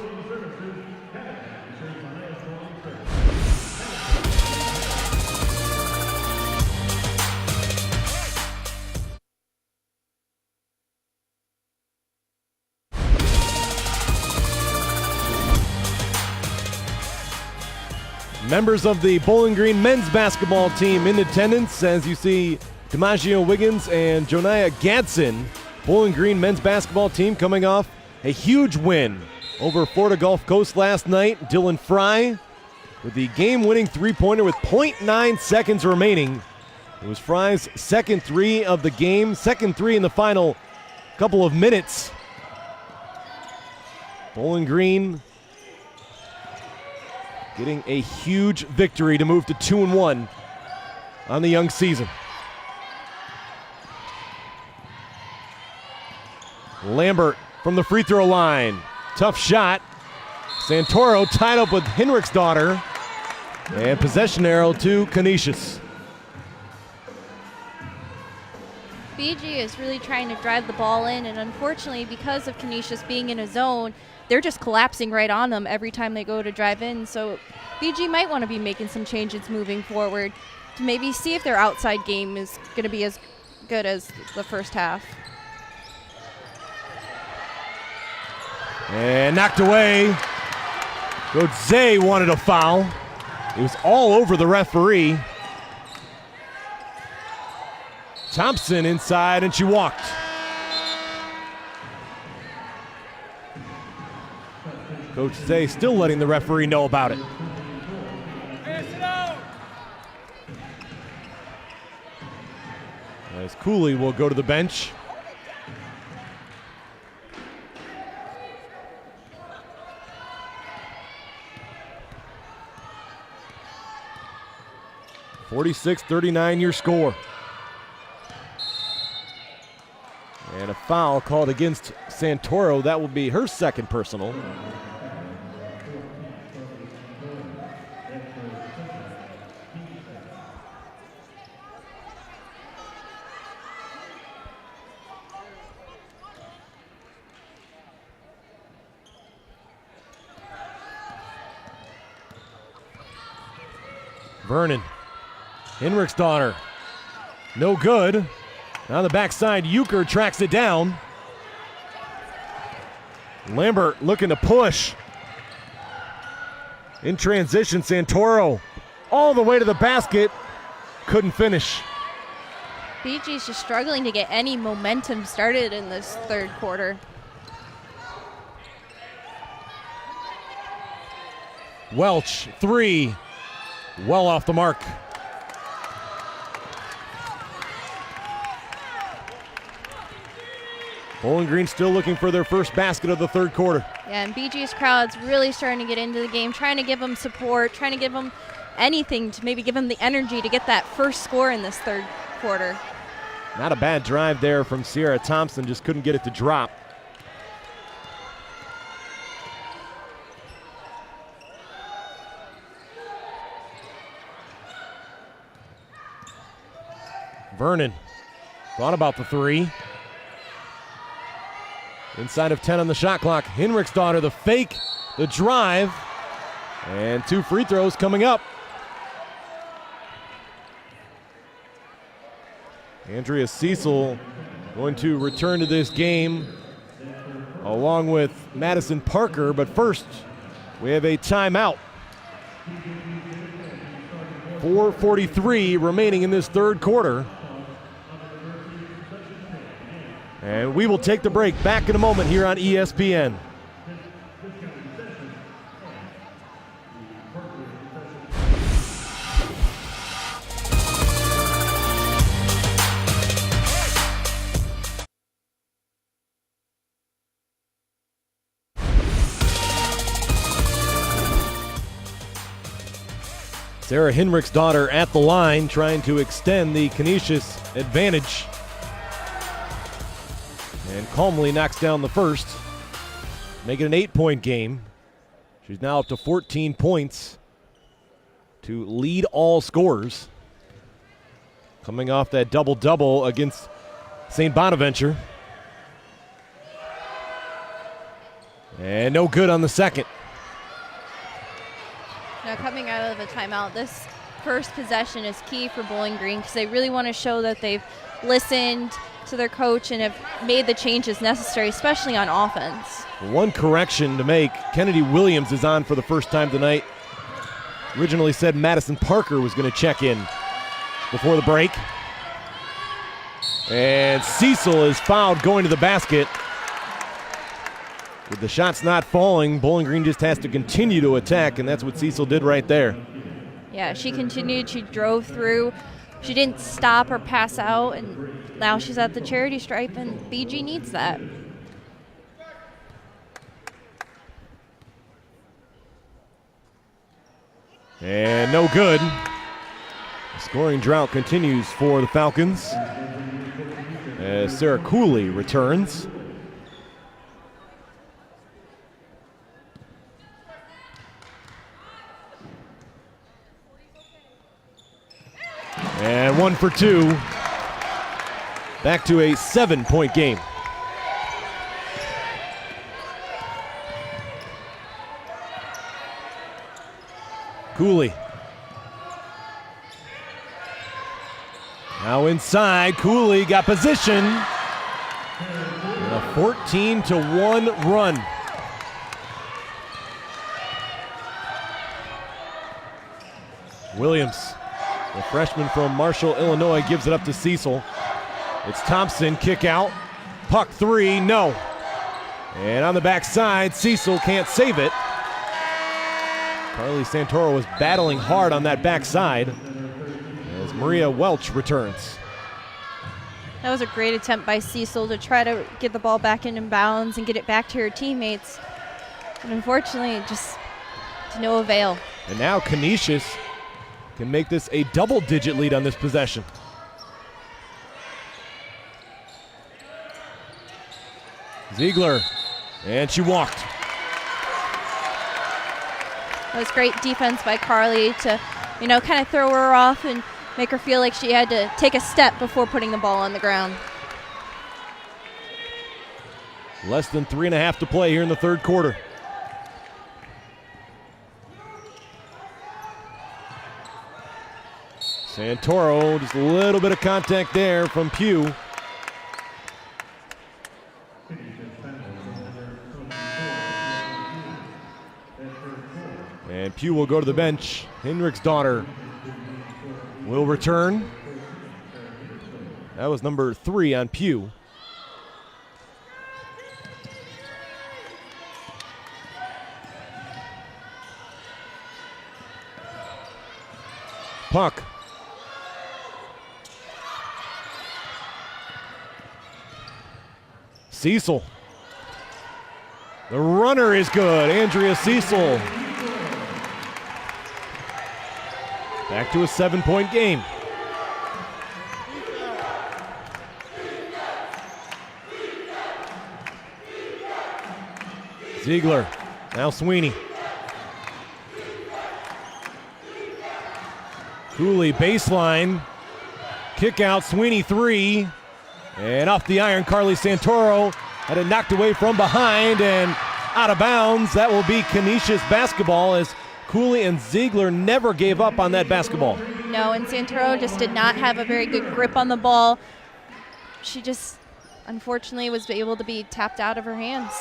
S1: Members of the Bowling Green men's basketball team in attendance, as you see DiMaggio Wiggins and Joniah Gadsden. Bowling Green men's basketball team coming off a huge win over Florida Gulf Coast last night. Dylan Fry with the game-winning three-pointer with 0.9 seconds remaining. It was Fry's second three of the game, second three in the final couple of minutes. Bowling Green getting a huge victory to move to 2-1 on the young season. Lambert from the free throw line. Tough shot. Santoro tied up with Henrik's daughter. And possession arrow to Canisius.
S2: BG is really trying to drive the ball in, and unfortunately, because of Canisius being in a zone, they're just collapsing right on them every time they go to drive in. So BG might want to be making some changes moving forward to maybe see if their outside game is going to be as good as the first half.
S1: And knocked away. Coach Zay wanted a foul. It was all over the referee. Thompson inside, and she walked. Coach Zay still letting the referee know about it. As Cooley will go to the bench. (46-39) your score. And a foul called against Santoro. That will be her second personal. Vernon, Henrik's daughter, no good. On the backside, Euchre tracks it down. Lambert looking to push. In transition, Santoro all the way to the basket. Couldn't finish.
S2: BG's just struggling to get any momentum started in this third quarter.
S1: Welch, three, well off the mark. Bowling Green still looking for their first basket of the third quarter.
S2: Yeah, and BG's crowd's really starting to get into the game, trying to give them support, trying to give them anything to maybe give them the energy to get that first score in this third quarter.
S1: Not a bad drive there from Sierra Thompson, just couldn't get it to drop. Vernon thought about the three. Inside of 10 on the shot clock. Henriksdottir, the fake, the drive, and 2 free throws coming up. Andrea Cecil going to return to this game along with Madison Parker, but first we have a timeout. 4:43 remaining in this third quarter. And we will take the break. Back in a moment here on ESPN. Sarah Henriksdottir at the line, trying to extend the Canisius advantage. And calmly knocks down the first, make it an 8-point game. She's now up to 14 points to lead all scorers. Coming off that double-double against St. Bonaventure. And no good on the second.
S2: Now coming out of the timeout, this first possession is key for Bowling Green because they really want to show that they've listened to their coach and have made the changes necessary, especially on offense.
S1: One correction to make. Kennedy Williams is on for the first time tonight. Originally said Madison Parker was going to check in before the break. And Cecil is fouled going to the basket. With the shots not falling, Bowling Green just has to continue to attack, and that's what Cecil did right there.
S2: Yeah, she continued. She drove through. She didn't stop or pass out, and now she's at the charity stripe, and BG needs that.
S1: And no good. The scoring drought continues for the Falcons as Sarah Cooley returns. And 1 for 2. Back to a 7-point game. Cooley. Now inside, Cooley got position. And a 14-1 run. Williams, the freshman from Marshall, Illinois, gives it up to Cecil. It's Thompson, kick out. Puck three, no. And on the backside, Cecil can't save it. Carly Santoro was battling hard on that backside as Maria Welch returns.
S2: That was a great attempt by Cecil to try to get the ball back in bounds and get it back to her teammates. But unfortunately, just to no avail.
S1: And now Canisius can make this a double-digit lead on this possession. Ziegler, and she walked.
S2: That was great defense by Carly to, kind of throw her off and make her feel like she had to take a step before putting the ball on the ground.
S1: Less than 3.5 to play here in the third quarter. Santoro, just a little bit of contact there from Pugh. And Pugh will go to the bench. Henriksdottir will return. That was number 3 on Pugh. puck. Cecil. The runner is good. Andrea Cecil. Back to a 7-point game. Ziegler. Now Sweeney. Cooley baseline. Kick out. Sweeney 3. And off the iron, Carly Santoro had it knocked away from behind and out of bounds. That will be Canisius basketball as Cooley and Ziegler never gave up on that basketball.
S2: No, and Santoro just did not have a very good grip on the ball. She just, unfortunately, was able to be tapped out of her hands.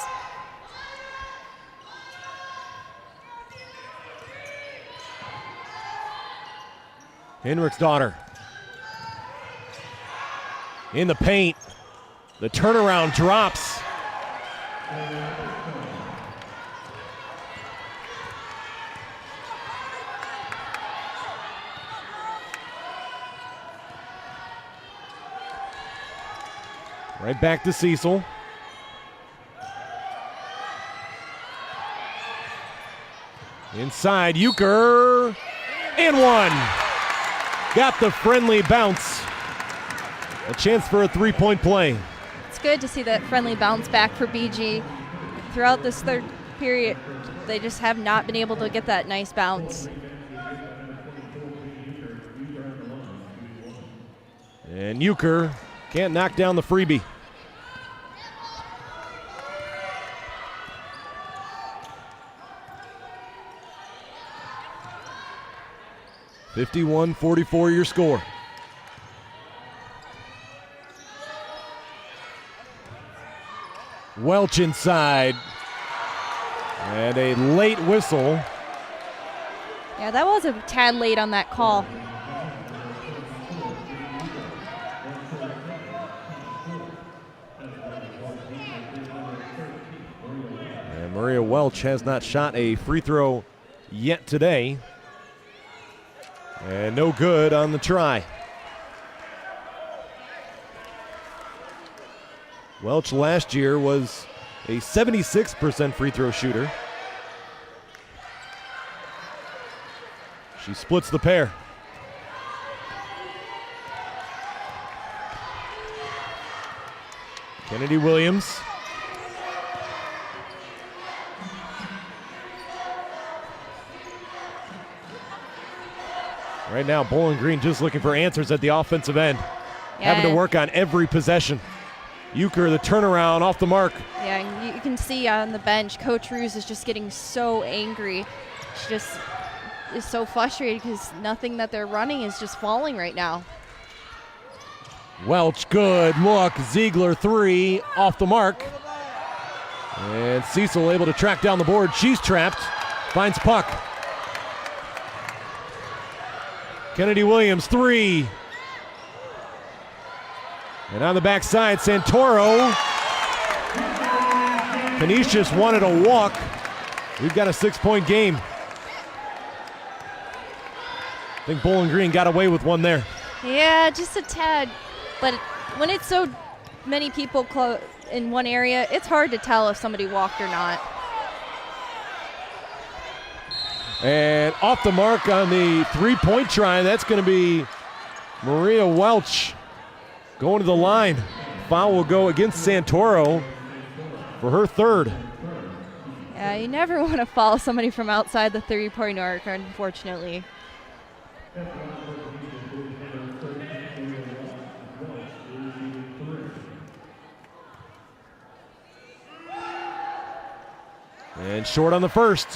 S1: Henrik's daughter. In the paint. The turnaround drops. Right back to Cecil. Inside, Euchre. And one. Got the friendly bounce. A chance for a three-point play.
S2: It's good to see that friendly bounce back for BG. Throughout this third period, they just have not been able to get that nice bounce.
S1: And Euchre can't knock down the freebie. (51-44) your score. Welch inside. And a late whistle.
S2: Yeah, that was a tad late on that call.
S1: And Maria Welch has not shot a free throw yet today. And no good on the try. Welch last year was a 76% free throw shooter. She splits the pair. Kennedy Williams. Right now, Bowling Green just looking for answers at the offensive end.
S2: Yeah.
S1: Having to work on every possession. Euchre, the turnaround off the mark.
S2: Yeah, and you can see on the bench, Coach Ruse is just getting so angry. She just is so frustrated because nothing that they're running is just falling right now.
S1: Welch, good look. Ziegler, 3, off the mark. And Cecil able to track down the board. She's trapped. Finds puck. Kennedy Williams, 3. And on the backside, Santoro. Canisius wanted a walk. We've got a 6-point game. I think Bowling Green got away with one there.
S2: Yeah, just a tad. But when it's so many people in one area, it's hard to tell if somebody walked or not.
S1: And off the mark on the 3-point try, that's going to be Maria Welch going to the line. Foul will go against Santoro for her third.
S2: Yeah, you never want to foul somebody from outside the 3-point arc, unfortunately.
S1: And short on the first.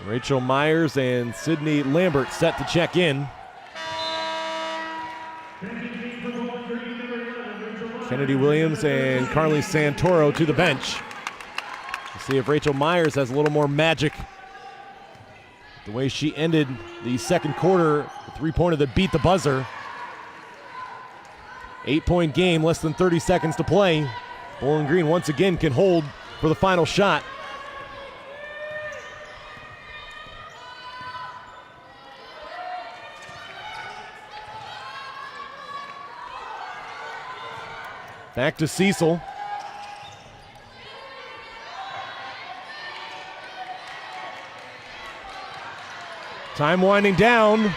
S1: Rachel Myers and Sydney Lambert set to check in. Kennedy Williams and Carly Santoro to the bench. We'll see if Rachel Myers has a little more magic. The way she ended the second quarter, the 3-pointer that beat the buzzer. 8-point game, less than 30 seconds to play. Bowling Green once again can hold for the final shot. Back to Cecil. Time winding down.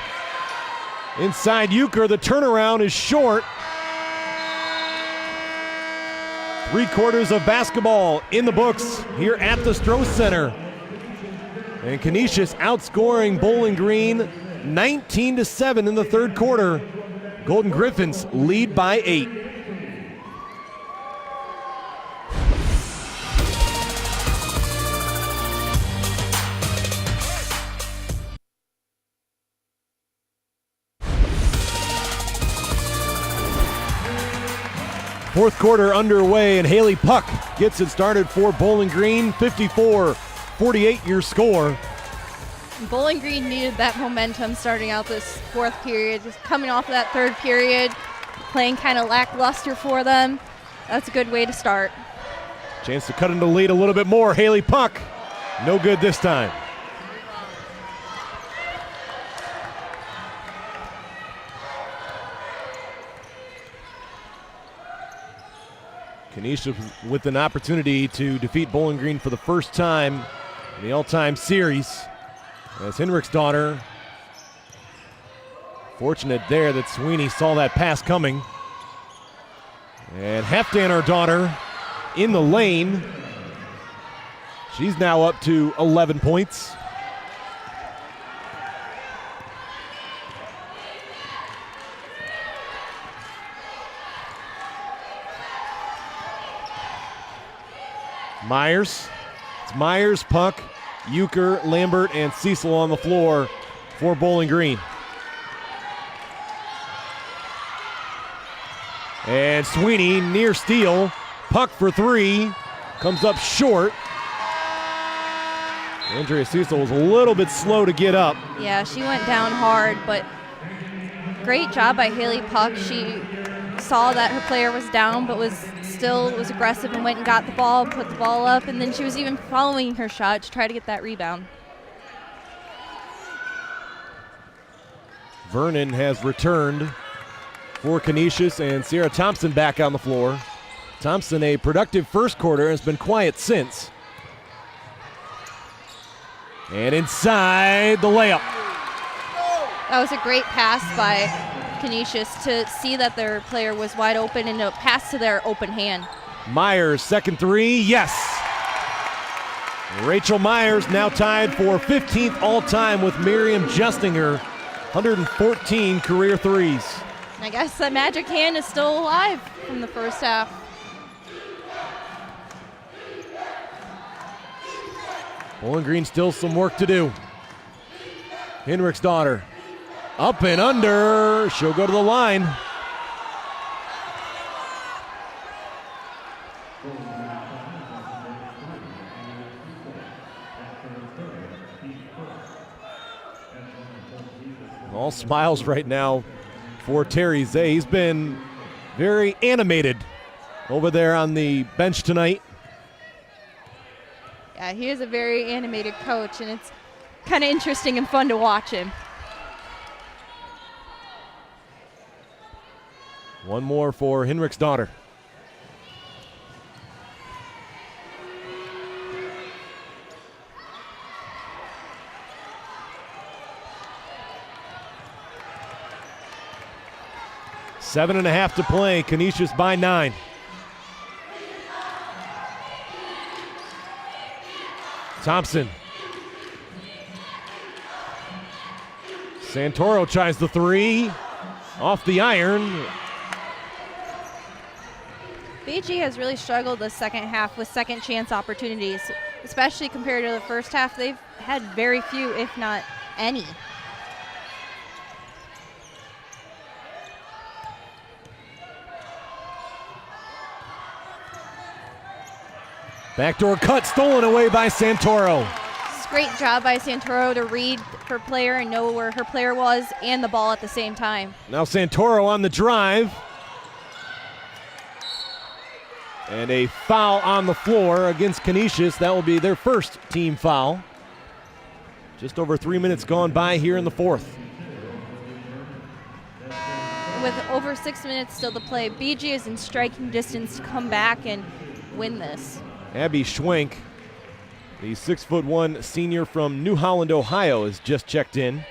S1: Inside Euchre, the turnaround is short. 3/4 of basketball in the books here at the Stroh Center. And Canisius outscoring Bowling Green 19-7 in the third quarter. Golden Griffins lead by 8. Fourth quarter underway, and Haley Puck gets it started for Bowling Green. 54-48 your score.
S2: Bowling Green needed that momentum starting out this fourth period. Just coming off of that third period, playing kind of lackluster for them. That's a good way to start.
S1: Chance to cut into the lead a little bit more. Haley Puck, no good this time. Canisius with an opportunity to defeat Bowling Green for the first time in the all-time series. As Henrik's daughter, fortunate there that Sweeney saw that pass coming. And Heftan, our daughter, in the lane. She's now up to 11 points. Myers. It's Myers, Puck, Euchre, Lambert, and Cecil on the floor for Bowling Green. And Sweeney near steal. Puck for 3. Comes up short. Andrea Cecil was a little bit slow to get up.
S2: Yeah, she went down hard, but great job by Haley Puck. She saw that her player was down, but was aggressive and went and got the ball, put the ball up, and then she was even following her shot to try to get that rebound.
S1: Vernon has returned for Canisius, and Sierra Thompson back on the floor. Thompson, a productive first quarter, has been quiet since. And inside the layup.
S2: That was a great pass by Canisius to see that their player was wide open and to pass to their open hand.
S1: Myers, second 3, yes. Rachel Myers now tied for 15th all-time with Miriam Justinger, 114 career threes.
S2: I guess that magic hand is still alive from the first half.
S1: Bowling Green still some work to do. Henrik's daughter. Up and under. She'll go to the line. All smiles right now for Terry Zay. He's been very animated over there on the bench tonight.
S2: Yeah, he is a very animated coach, and it's kind of interesting and fun to watch him.
S1: One more for Henrik's daughter. Seven and a half to play. Canisius by 9. Thompson. Santoro tries the 3. Off the iron.
S2: BG has really struggled the second half with second chance opportunities, especially compared to the first half. They've had very few, if not any.
S1: Backdoor cut stolen away by Santoro.
S2: It's a great job by Santoro to read her player and know where her player was and the ball at the same time.
S1: Now Santoro on the drive. And a foul on the floor against Canisius. That will be their first team foul. Just over 3 minutes gone by here in the fourth.
S2: with over 6 minutes still to play, BG is in striking distance to come back and win this.
S1: Abby Schwenk, the 6'1" senior from New Holland, Ohio, has just checked in.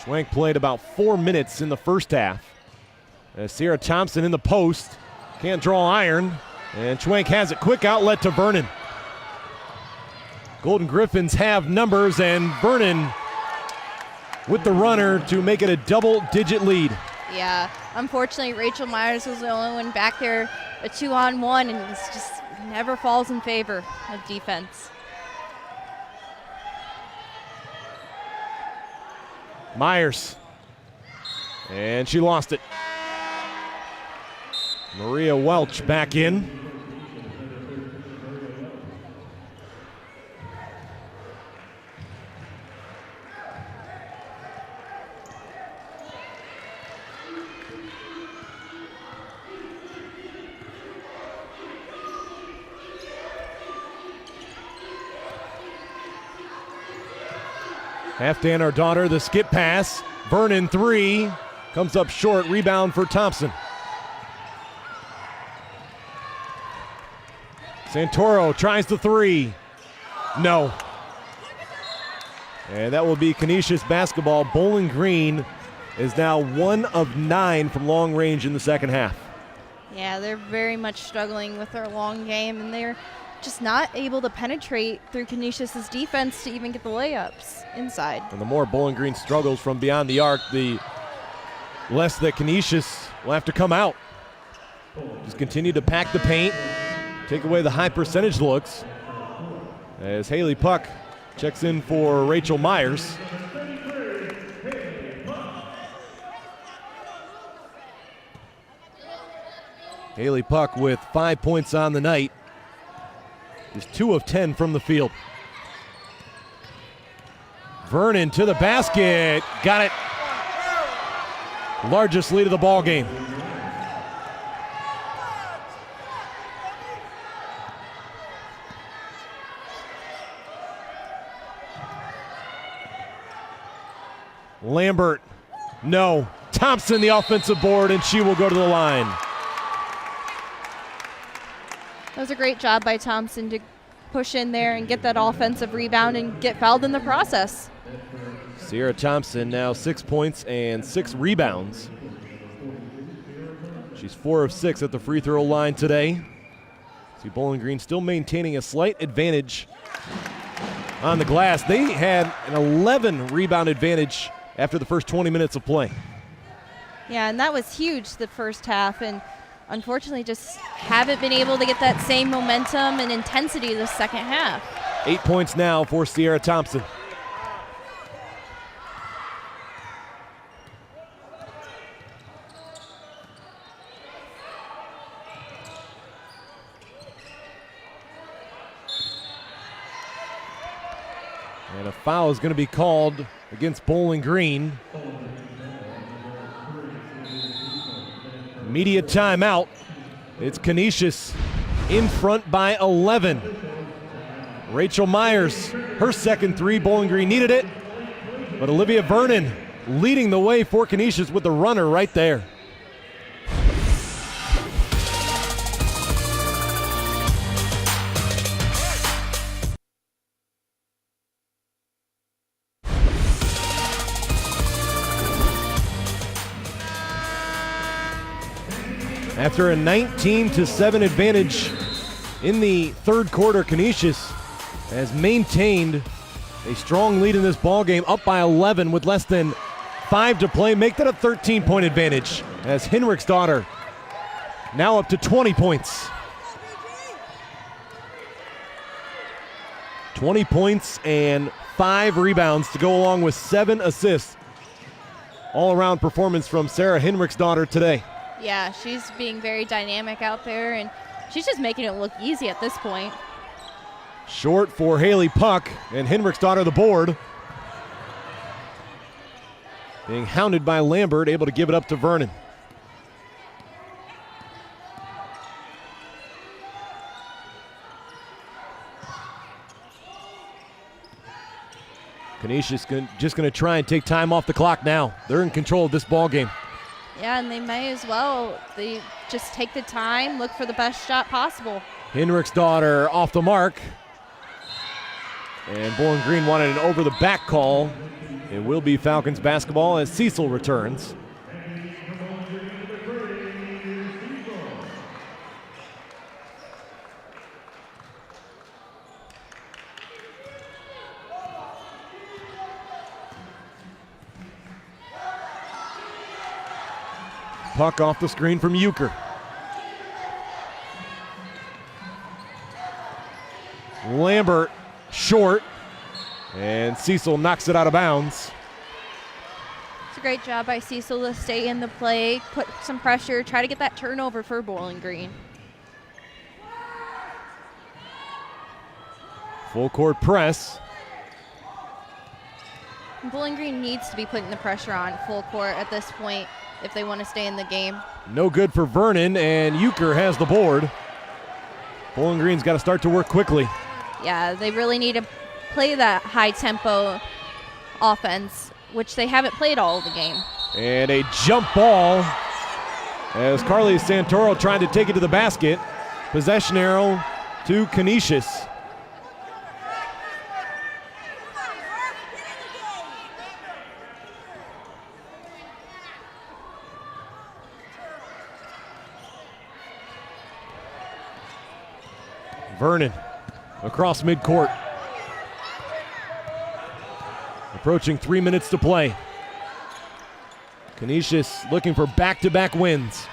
S1: Schwenk played about 4 minutes in the first half. As Sierra Thompson in the post, can't draw iron, and Schwenk has it. Quick outlet to Vernon. Golden Griffins have numbers, and Vernon with the runner to make it a double-digit lead.
S2: Yeah, unfortunately, Rachel Myers was the only one back there, a 2-on-1, and it's just never falls in favor of defense.
S1: Myers, and she lost it. Maria Welch back in. Halfdan, our daughter, the skip pass. Vernon 3, comes up short, rebound for Thompson. Santoro tries the 3. No. And that will be Canisius basketball. Bowling Green is now 1 of 9 from long range in the second half.
S2: Yeah, they're very much struggling with their long game, and they're just not able to penetrate through Canisius' defense to even get the layups inside.
S1: And the more Bowling Green struggles from beyond the arc, the less that Canisius will have to come out. Just continue to pack the paint, take away the high percentage looks, as Haley Puck checks in for Rachel Myers. Haley Puck with 5 points on the night. Just 2 of 10 from the field. Vernon to the basket. Got it. Largest lead of the ball game. Lambert. No. Thompson the offensive board, and she will go to the line.
S2: That was a great job by Thompson to push in there and get that offensive rebound and get fouled in the process.
S1: Sierra Thompson now 6 points and 6 rebounds. She's 4 of 6 at the free throw line today. See Bowling Green still maintaining a slight advantage on the glass. They had an 11 rebound advantage after the first 20 minutes of play.
S2: Yeah, and that was huge the first half, and unfortunately just haven't been able to get that same momentum and intensity the second half.
S1: 8 points now for Sierra Thompson. And a foul is going to be called against Bowling Green. Immediate timeout. It's Canisius in front by 11. Rachel Myers, her second 3. Bowling Green needed it, but Olivia Vernon leading the way for Canisius with the runner right there. After a 19-7 advantage in the third quarter, Canisius has maintained a strong lead in this ball game, up by 11 with less than 5 to play. Make that a 13-point advantage as Henrich's daughter now up to 20 points. 20 points and 5 rebounds to go along with 7 assists. All-around performance from Sarah Henrich's daughter today.
S2: Yeah, she's being very dynamic out there, and she's just making it look easy at this point.
S1: Short for Haley Puck, and Henrich's daughter the board. Being hounded by Lambert, able to give it up to Vernon. Canisius just going to try and take time off the clock now. They're in control of this ball game.
S2: Yeah, and they may as well. They just take the time, look for the best shot possible.
S1: Henriksdottir off the mark. And Bowling Green wanted an over-the-back call. It will be Falcons basketball as Cecil returns. Puck off the screen from Euchre. Lambert short, and Cecil knocks it out of bounds.
S2: It's a great job by Cecil to stay in the play, put some pressure, try to get that turnover for Bowling Green.
S1: Full court press.
S2: Bowling Green needs to be putting the pressure on full court at this point if they want to stay in the game.
S1: No good for Vernon, and Euchre has the board. Bowling Green's got to start to work quickly.
S2: Yeah, they really need to play that high-tempo offense, which they haven't played all of the game.
S1: And a jump ball as Carly Santoro trying to take it to the basket. Possession arrow to Canisius. Vernon across midcourt. Approaching 3 minutes to play. Canisius looking for back-to-back wins.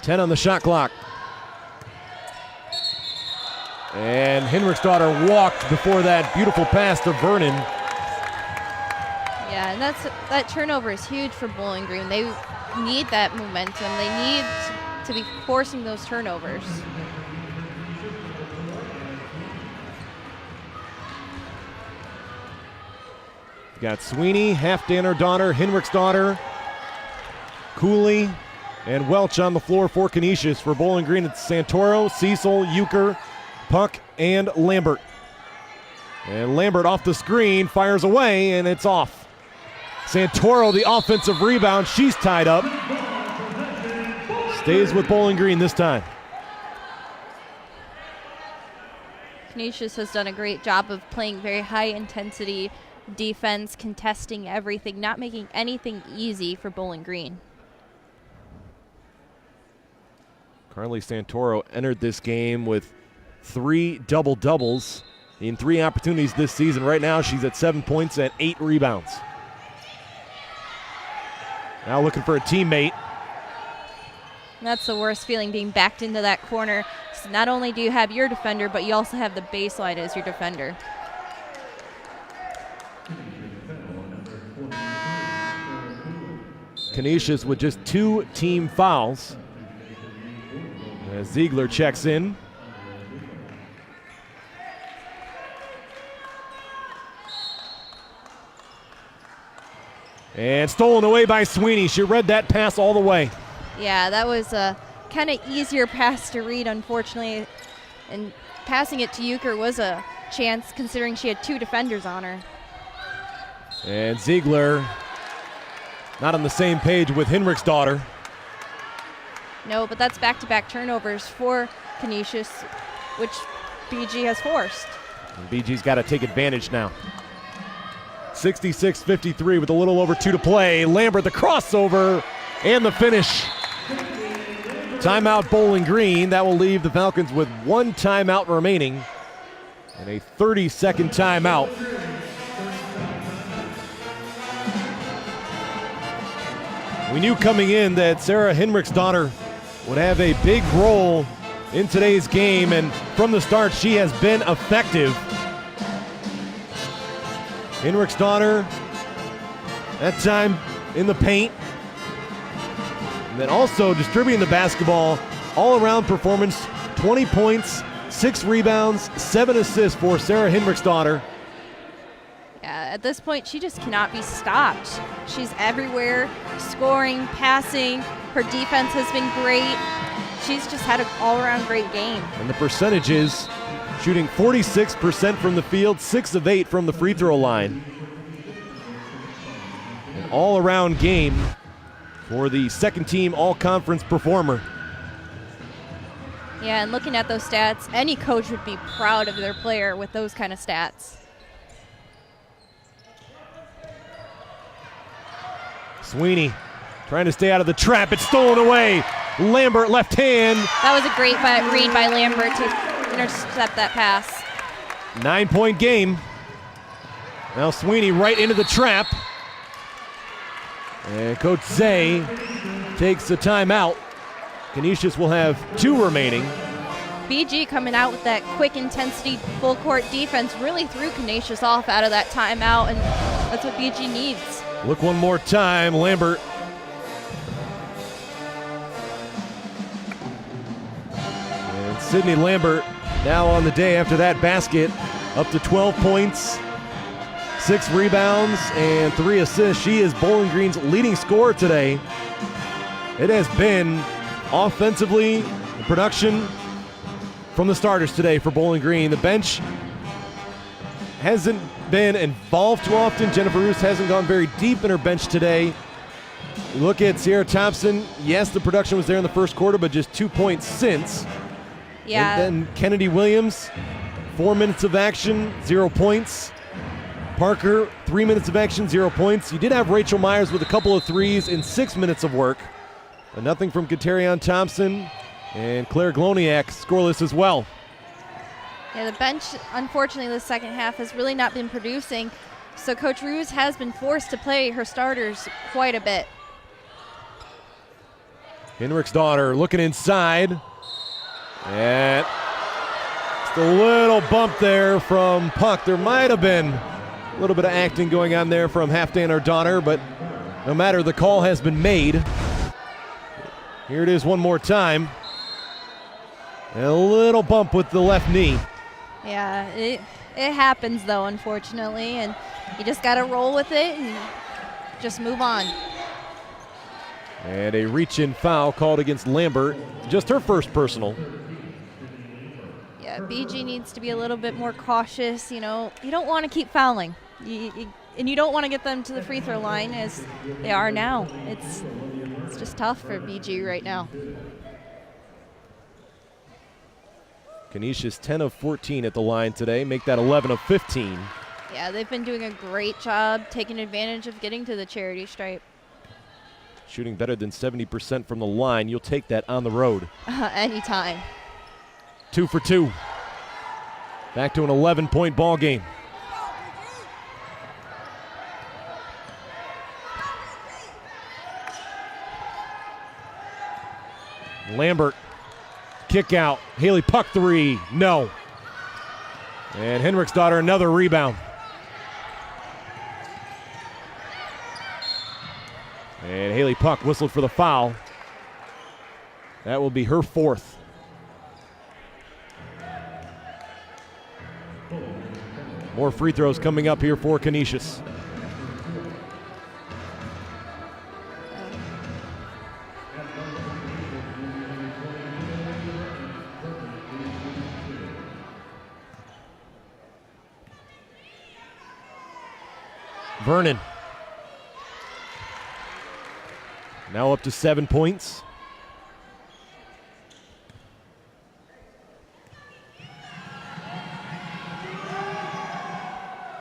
S1: Ten on the shot clock. And Henriksdottir walked before that beautiful pass to Vernon.
S2: Yeah, and that turnover is huge for Bowling Green. They need that momentum. They need to be forcing those turnovers.
S1: Got Sweeney, Halfdanner-Donner, Henriksdottir, Cooley, and Welch on the floor for Canisius. For Bowling Green, it's Santoro, Cecil, Euchre, Puck, and Lambert. And Lambert off the screen, fires away, and it's off. Santoro, the offensive rebound. She's tied up. Stays with Bowling Green this time.
S2: Canisius has done a great job of playing very high-intensity defense, contesting everything, not making anything easy for Bowling Green.
S1: Carly Santoro entered this game with 3 double-doubles in 3 opportunities this season. Right now, she's at 7 points and 8 rebounds. Now looking for a teammate.
S2: That's the worst feeling, being backed into that corner. So not only do you have your defender, but you also have the baseline as your defender.
S1: Canisius with just 2 team fouls. As Ziegler checks in. And stolen away by Sweeney. She read that pass all the way.
S2: Yeah, that was a kind of easier pass to read, unfortunately. And passing it to Euchre was a chance, considering she had 2 defenders on her.
S1: And Ziegler not on the same page with Henriksdottir.
S2: No, but that's back-to-back turnovers for Canisius, which BG has forced.
S1: And BG's got to take advantage now. 66-53 with a little over 2 to play. Lambert, the crossover, and the finish. Timeout Bowling Green. That will leave the Falcons with 1 timeout remaining and a 30-second timeout. We knew coming in that Sarah Henriksdottir would have a big role in today's game, and from the start she has been effective. Henriksdottir, that time in the paint, and then also distributing the basketball. All-around performance, 20 points, 6 rebounds, 7 assists for Sarah Henriksdottir.
S2: Yeah, at this point, she just cannot be stopped. She's everywhere, scoring, passing. Her defense has been great. she's just had an all-around great game.
S1: And the percentages, shooting 46% from the field, 6 of 8 from the free throw line. An all-around game for the second-team all-conference performer.
S2: Yeah, and looking at those stats, any coach would be proud of their player with those kind of stats.
S1: Sweeney trying to stay out of the trap. It's stolen away. Lambert, left hand.
S2: That was a great read by Lambert to intercept that pass.
S1: 9-point game. Now Sweeney right into the trap. And Coach Zay takes the timeout. Canisius will have 2 remaining.
S2: BG coming out with that quick intensity full court defense really threw Canisius off out of that timeout, and that's what BG needs.
S1: Look one more time, Lambert. And Sydney Lambert now on the day after that basket, up to 12 points, 6 rebounds, and 3 assists. She is Bowling Green's leading scorer today. It has been offensively, production from the starters today for Bowling Green. The bench hasn't been involved too often. Jennifer Roos hasn't gone very deep in her bench today. Look at Sierra Thompson. Yes, the production was there in the first quarter, but just 2 points since.
S2: Yeah.
S1: And then Kennedy Williams, 4 minutes of action, 0 points. Parker, 3 minutes of action, 0 points. You did have Rachel Myers with a couple of threes in 6 minutes of work. But nothing from Katerion Thompson, and Claire Gloniak scoreless as well.
S2: Yeah, the bench, unfortunately, the second half has really not been producing, so Coach Roos has been forced to play her starters quite a bit.
S1: Henrich's daughter looking inside. And just a little bump there from Puck. There might have been a little bit of acting going on there from Halfdan, her daughter, but no matter, the call has been made. Here it is one more time. And a little bump with the left knee.
S2: Yeah, it happens, though, unfortunately, and you just got to roll with it and just move on.
S1: And a reach-in foul called against Lambert. Just her first personal.
S2: Yeah, BG needs to be a little bit more cautious. You know, you don't want to keep fouling. And you don't want to get them to the free throw line as they are now. It's just tough for BG right now.
S1: Canisius 10 of 14 at the line today. Make that 11 of 15.
S2: Yeah, they've been doing a great job taking advantage of getting to the charity stripe.
S1: Shooting better than 70% from the line. You'll take that on the road.
S2: Anytime.
S1: 2 for 2. Back to an 11-point ball game. Lambert, kick out. Haley Puck 3, no. And Henrich's daughter, another rebound. And Haley Puck whistled for the foul. That will be her 4th. More free throws coming up here for Canisius. Vernon. Now up to 7 points.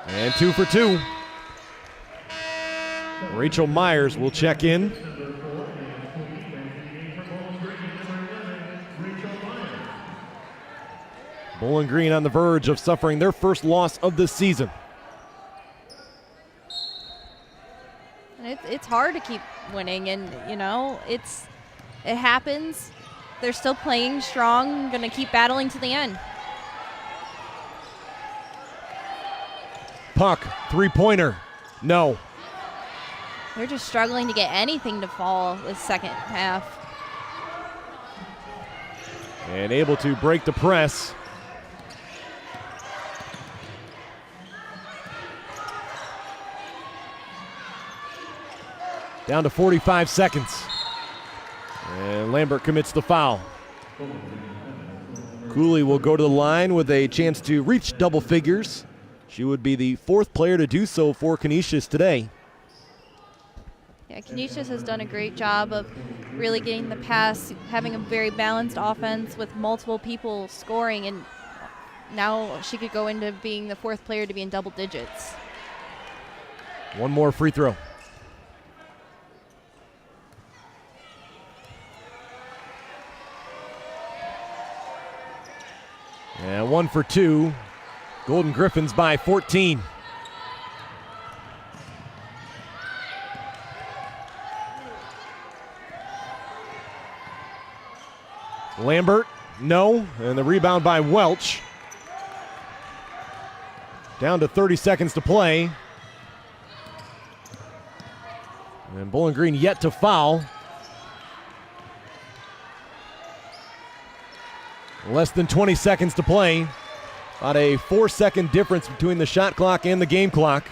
S1: And 2 for 2. Rachel Myers will check in. Bowling Green on the verge of suffering their first loss of the season.
S2: It's hard to keep winning, and you know it happens. They're still playing strong, going to keep battling to the end.
S1: Puck, three-pointer, no.
S2: They're just struggling to get anything to fall this second half.
S1: And able to break the press. Down to 45 seconds. And Lambert commits the foul. Cooley will go to the line with a chance to reach double figures. She would be the 4th player to do so for Canisius today.
S2: Yeah, Canisius has done a great job of really getting the pass, having a very balanced offense with multiple people scoring, and now she could go into being the 4th player to be in double digits.
S1: One more free throw. And 1 for 2. Golden Griffins by 14. Lambert, no, and the rebound by Welch. Down to 30 seconds to play. And Bowling Green yet to foul. Less than 20 seconds to play. About a 4-second difference between the shot clock and the game clock.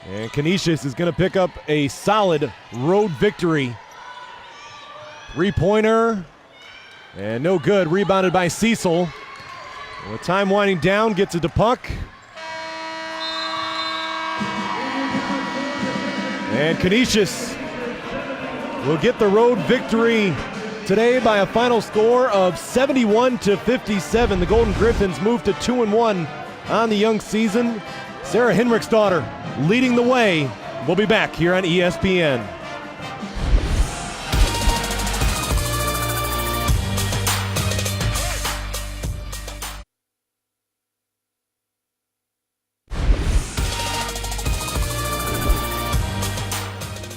S1: And Canisius is going to pick up a solid road victory. 3-pointer, and no good. Rebounded by Cecil. With time winding down, gets it to Puck. And Canisius will get the road victory today by a final score of 71-57. The Golden Griffins move to 2-1 on the young season. Sarah Hinrichsdottir leading the way. We'll be back here on ESPN.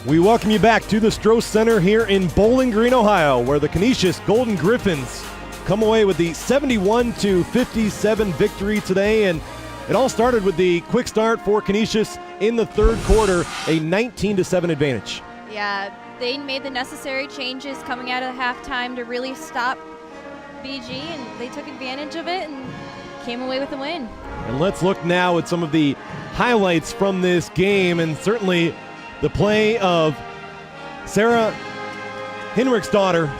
S1: We welcome you back to the Stroh Center here in Bowling Green, Ohio, where the Canisius Golden Griffins come away with the 71-57 victory today. And it all started with the quick start for Canisius in the 3rd quarter, a 19-7 advantage.
S2: Yeah, they made the necessary changes coming out of halftime to really stop BG, and they took advantage of it and came away with a win.
S1: And let's look now at some of the highlights from this game, and certainly the play of Sarah Hinrichsdottir.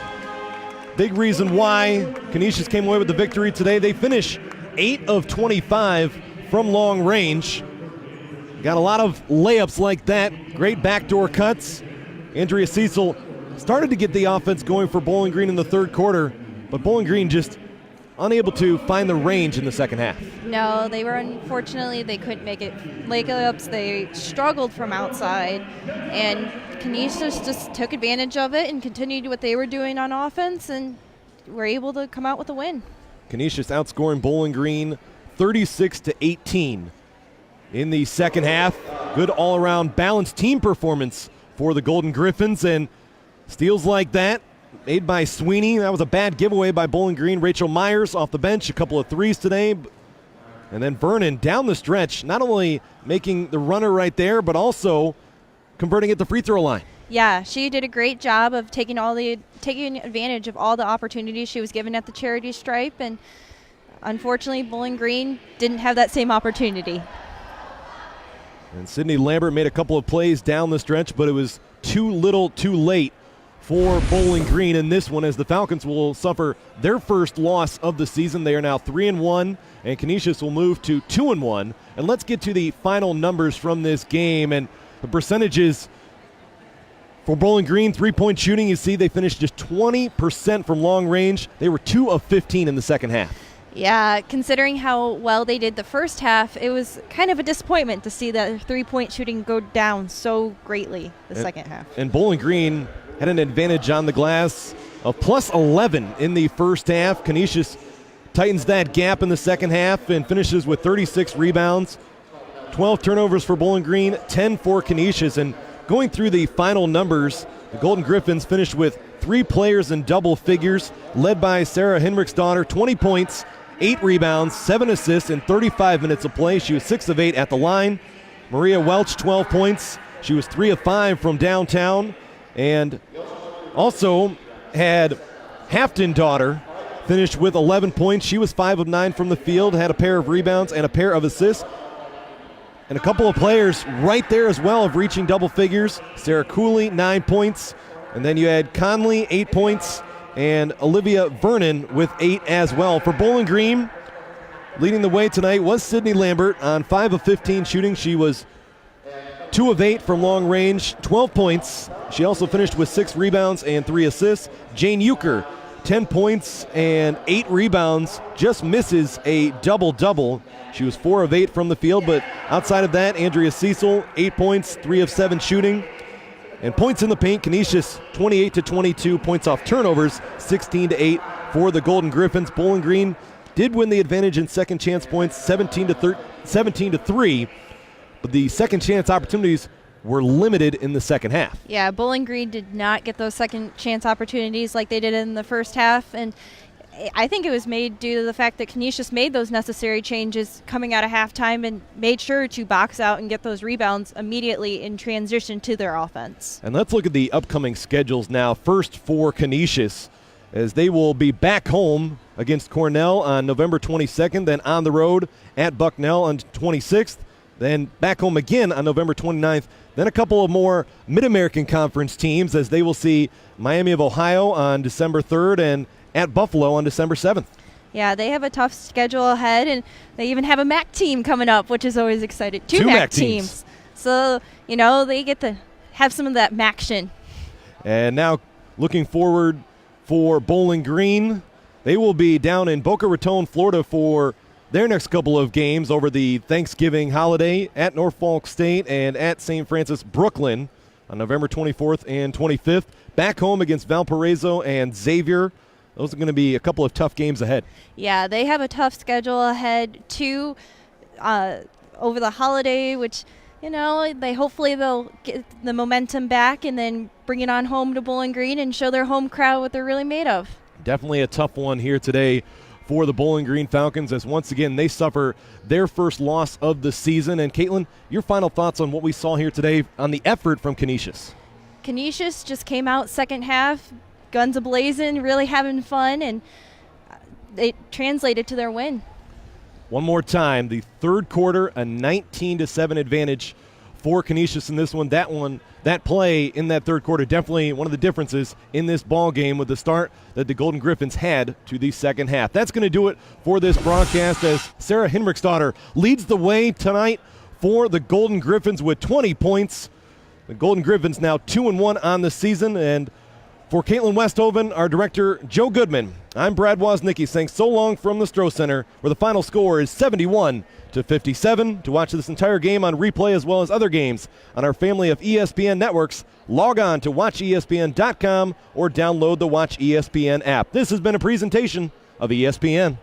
S1: Big reason why Canisius came away with the victory today. They finish 8 of 25 from long range. Got a lot of layups like that. Great backdoor cuts. Andrea Cecil started to get the offense going for Bowling Green in the 3rd quarter, but Bowling Green just unable to find the range in the second half.
S2: No, they were unfortunately, they couldn't make it layups. They struggled from outside, and Canisius just took advantage of it and continued what they were doing on offense, and were able to come out with a win.
S1: Canisius outscoring Bowling Green 36-18 in the second half. Good all-around balanced team performance for the Golden Griffins, and steals like that made by Sweeney. That was a bad giveaway by Bowling Green. Rachel Myers off the bench, a couple of threes today. And then Vernon down the stretch, not only making the runner right there, but also converting at the free throw line.
S2: Yeah, she did a great job of taking advantage of all the opportunities she was given at the charity stripe, and unfortunately Bowling Green didn't have that same opportunity.
S1: And Sydney Lambert made a couple of plays down the stretch, but it was too little too late for Bowling Green in this one, as the Falcons will suffer their first loss of the season. They are now 3-1, and Canisius will move to 2-1. And let's get to the final numbers from this game and the percentages for Bowling Green. 3-point shooting, you see they finished just 20% from long range. They were 2 of 15 in the second half.
S2: Yeah, considering how well they did the first half, it was kind of a disappointment to see that 3-point shooting go down so greatly the second half.
S1: And Bowling Green had an advantage on the glass of plus 11 in the first half. Canisius tightens that gap in the second half and finishes with 36 rebounds, 12 turnovers for Bowling Green, 10 for Canisius. And going through the final numbers, the Golden Griffins finished with 3 players in double figures, led by Sarah Hinrichsdottir, 20 points, 8 rebounds, 7 assists in 35 minutes of play. She was 6 of 8 at the line. Maria Welch, 12 points. She was 3 of 5 from downtown. And also had Haftendottir finished with 11 points. She was 5 of 9 from the field, had a pair of rebounds and a pair of assists. And a couple of players right there as well of reaching double figures. Sarah Cooley, 9 points. And then you had Conley, 8 points. and Olivia Vernon with 8 as well. For Bowling Green, leading the way tonight was Sydney Lambert on 5 of 15 shooting. She was 2 of 8 from long range, 12 points. She also finished with 6 rebounds and 3 assists. Jane Euchre, 10 points and 8 rebounds, just misses a double-double. She was 4 of 8 from the field, but outside of that, Andrea Cecil, 8 points, 3 of 7 shooting. And points in the paint, Canisius 28-22, points off turnovers, 16-8 for the Golden Griffins. Bowling Green did win the advantage in second chance points, 17-3, but the second chance opportunities were limited in the second half.
S2: Yeah, Bowling Green did not get those second chance opportunities like they did in the first half, and I think it was made due to the fact that Canisius made those necessary changes coming out of halftime and made sure to box out and get those rebounds immediately in transition to their offense.
S1: And let's look at the upcoming schedules now. First for Canisius, as they will be back home against Cornell on November 22nd, then on the road at Bucknell on 26th, then back home again on November 29th, then a couple of more Mid-American Conference teams as they will see Miami of Ohio on December 3rd and at Buffalo on December 7th.
S2: Yeah, they have a tough schedule ahead, and they even have a MAC team coming up, which is always exciting. Two MAC teams. So, they get to have some of that MAC-tion. And
S1: now looking forward for Bowling Green, they will be down in Boca Raton, Florida for their next couple of games over the Thanksgiving holiday at Norfolk State and at St. Francis, Brooklyn on November 24th and 25th. Back home against Valparaiso and Xavier. Those are going to be a couple of tough games ahead.
S2: Yeah, they have a tough schedule ahead, too, over the holiday, which, hopefully they'll get the momentum back and then bring it on home to Bowling Green and show their home crowd what they're really made of.
S1: Definitely a tough one here today for the Bowling Green Falcons, as once again they suffer their first loss of the season. And Caitlin, your final thoughts on what we saw here today on the effort from Canisius?
S2: Canisius just came out second half, guns a-blazing, really having fun, and it translated to their win.
S1: One more time, the third quarter, a 19-7 advantage for Canisius in this one. That play in that third quarter, definitely one of the differences in this ball game with the start that the Golden Griffins had to the second half. That's going to do it for this broadcast as Sarah Hinrichsdottir leads the way tonight for the Golden Griffins with 20 points. The Golden Griffins now 2-1 on the season, and for Caitlin Westhoven, our director, Joe Goodman, I'm Brad Woznicki saying so long from the Stroh Center, where the final score is 71-57. To watch this entire game on replay as well as other games on our family of ESPN networks, log on to watchespn.com or download the Watch ESPN app. This has been a presentation of ESPN.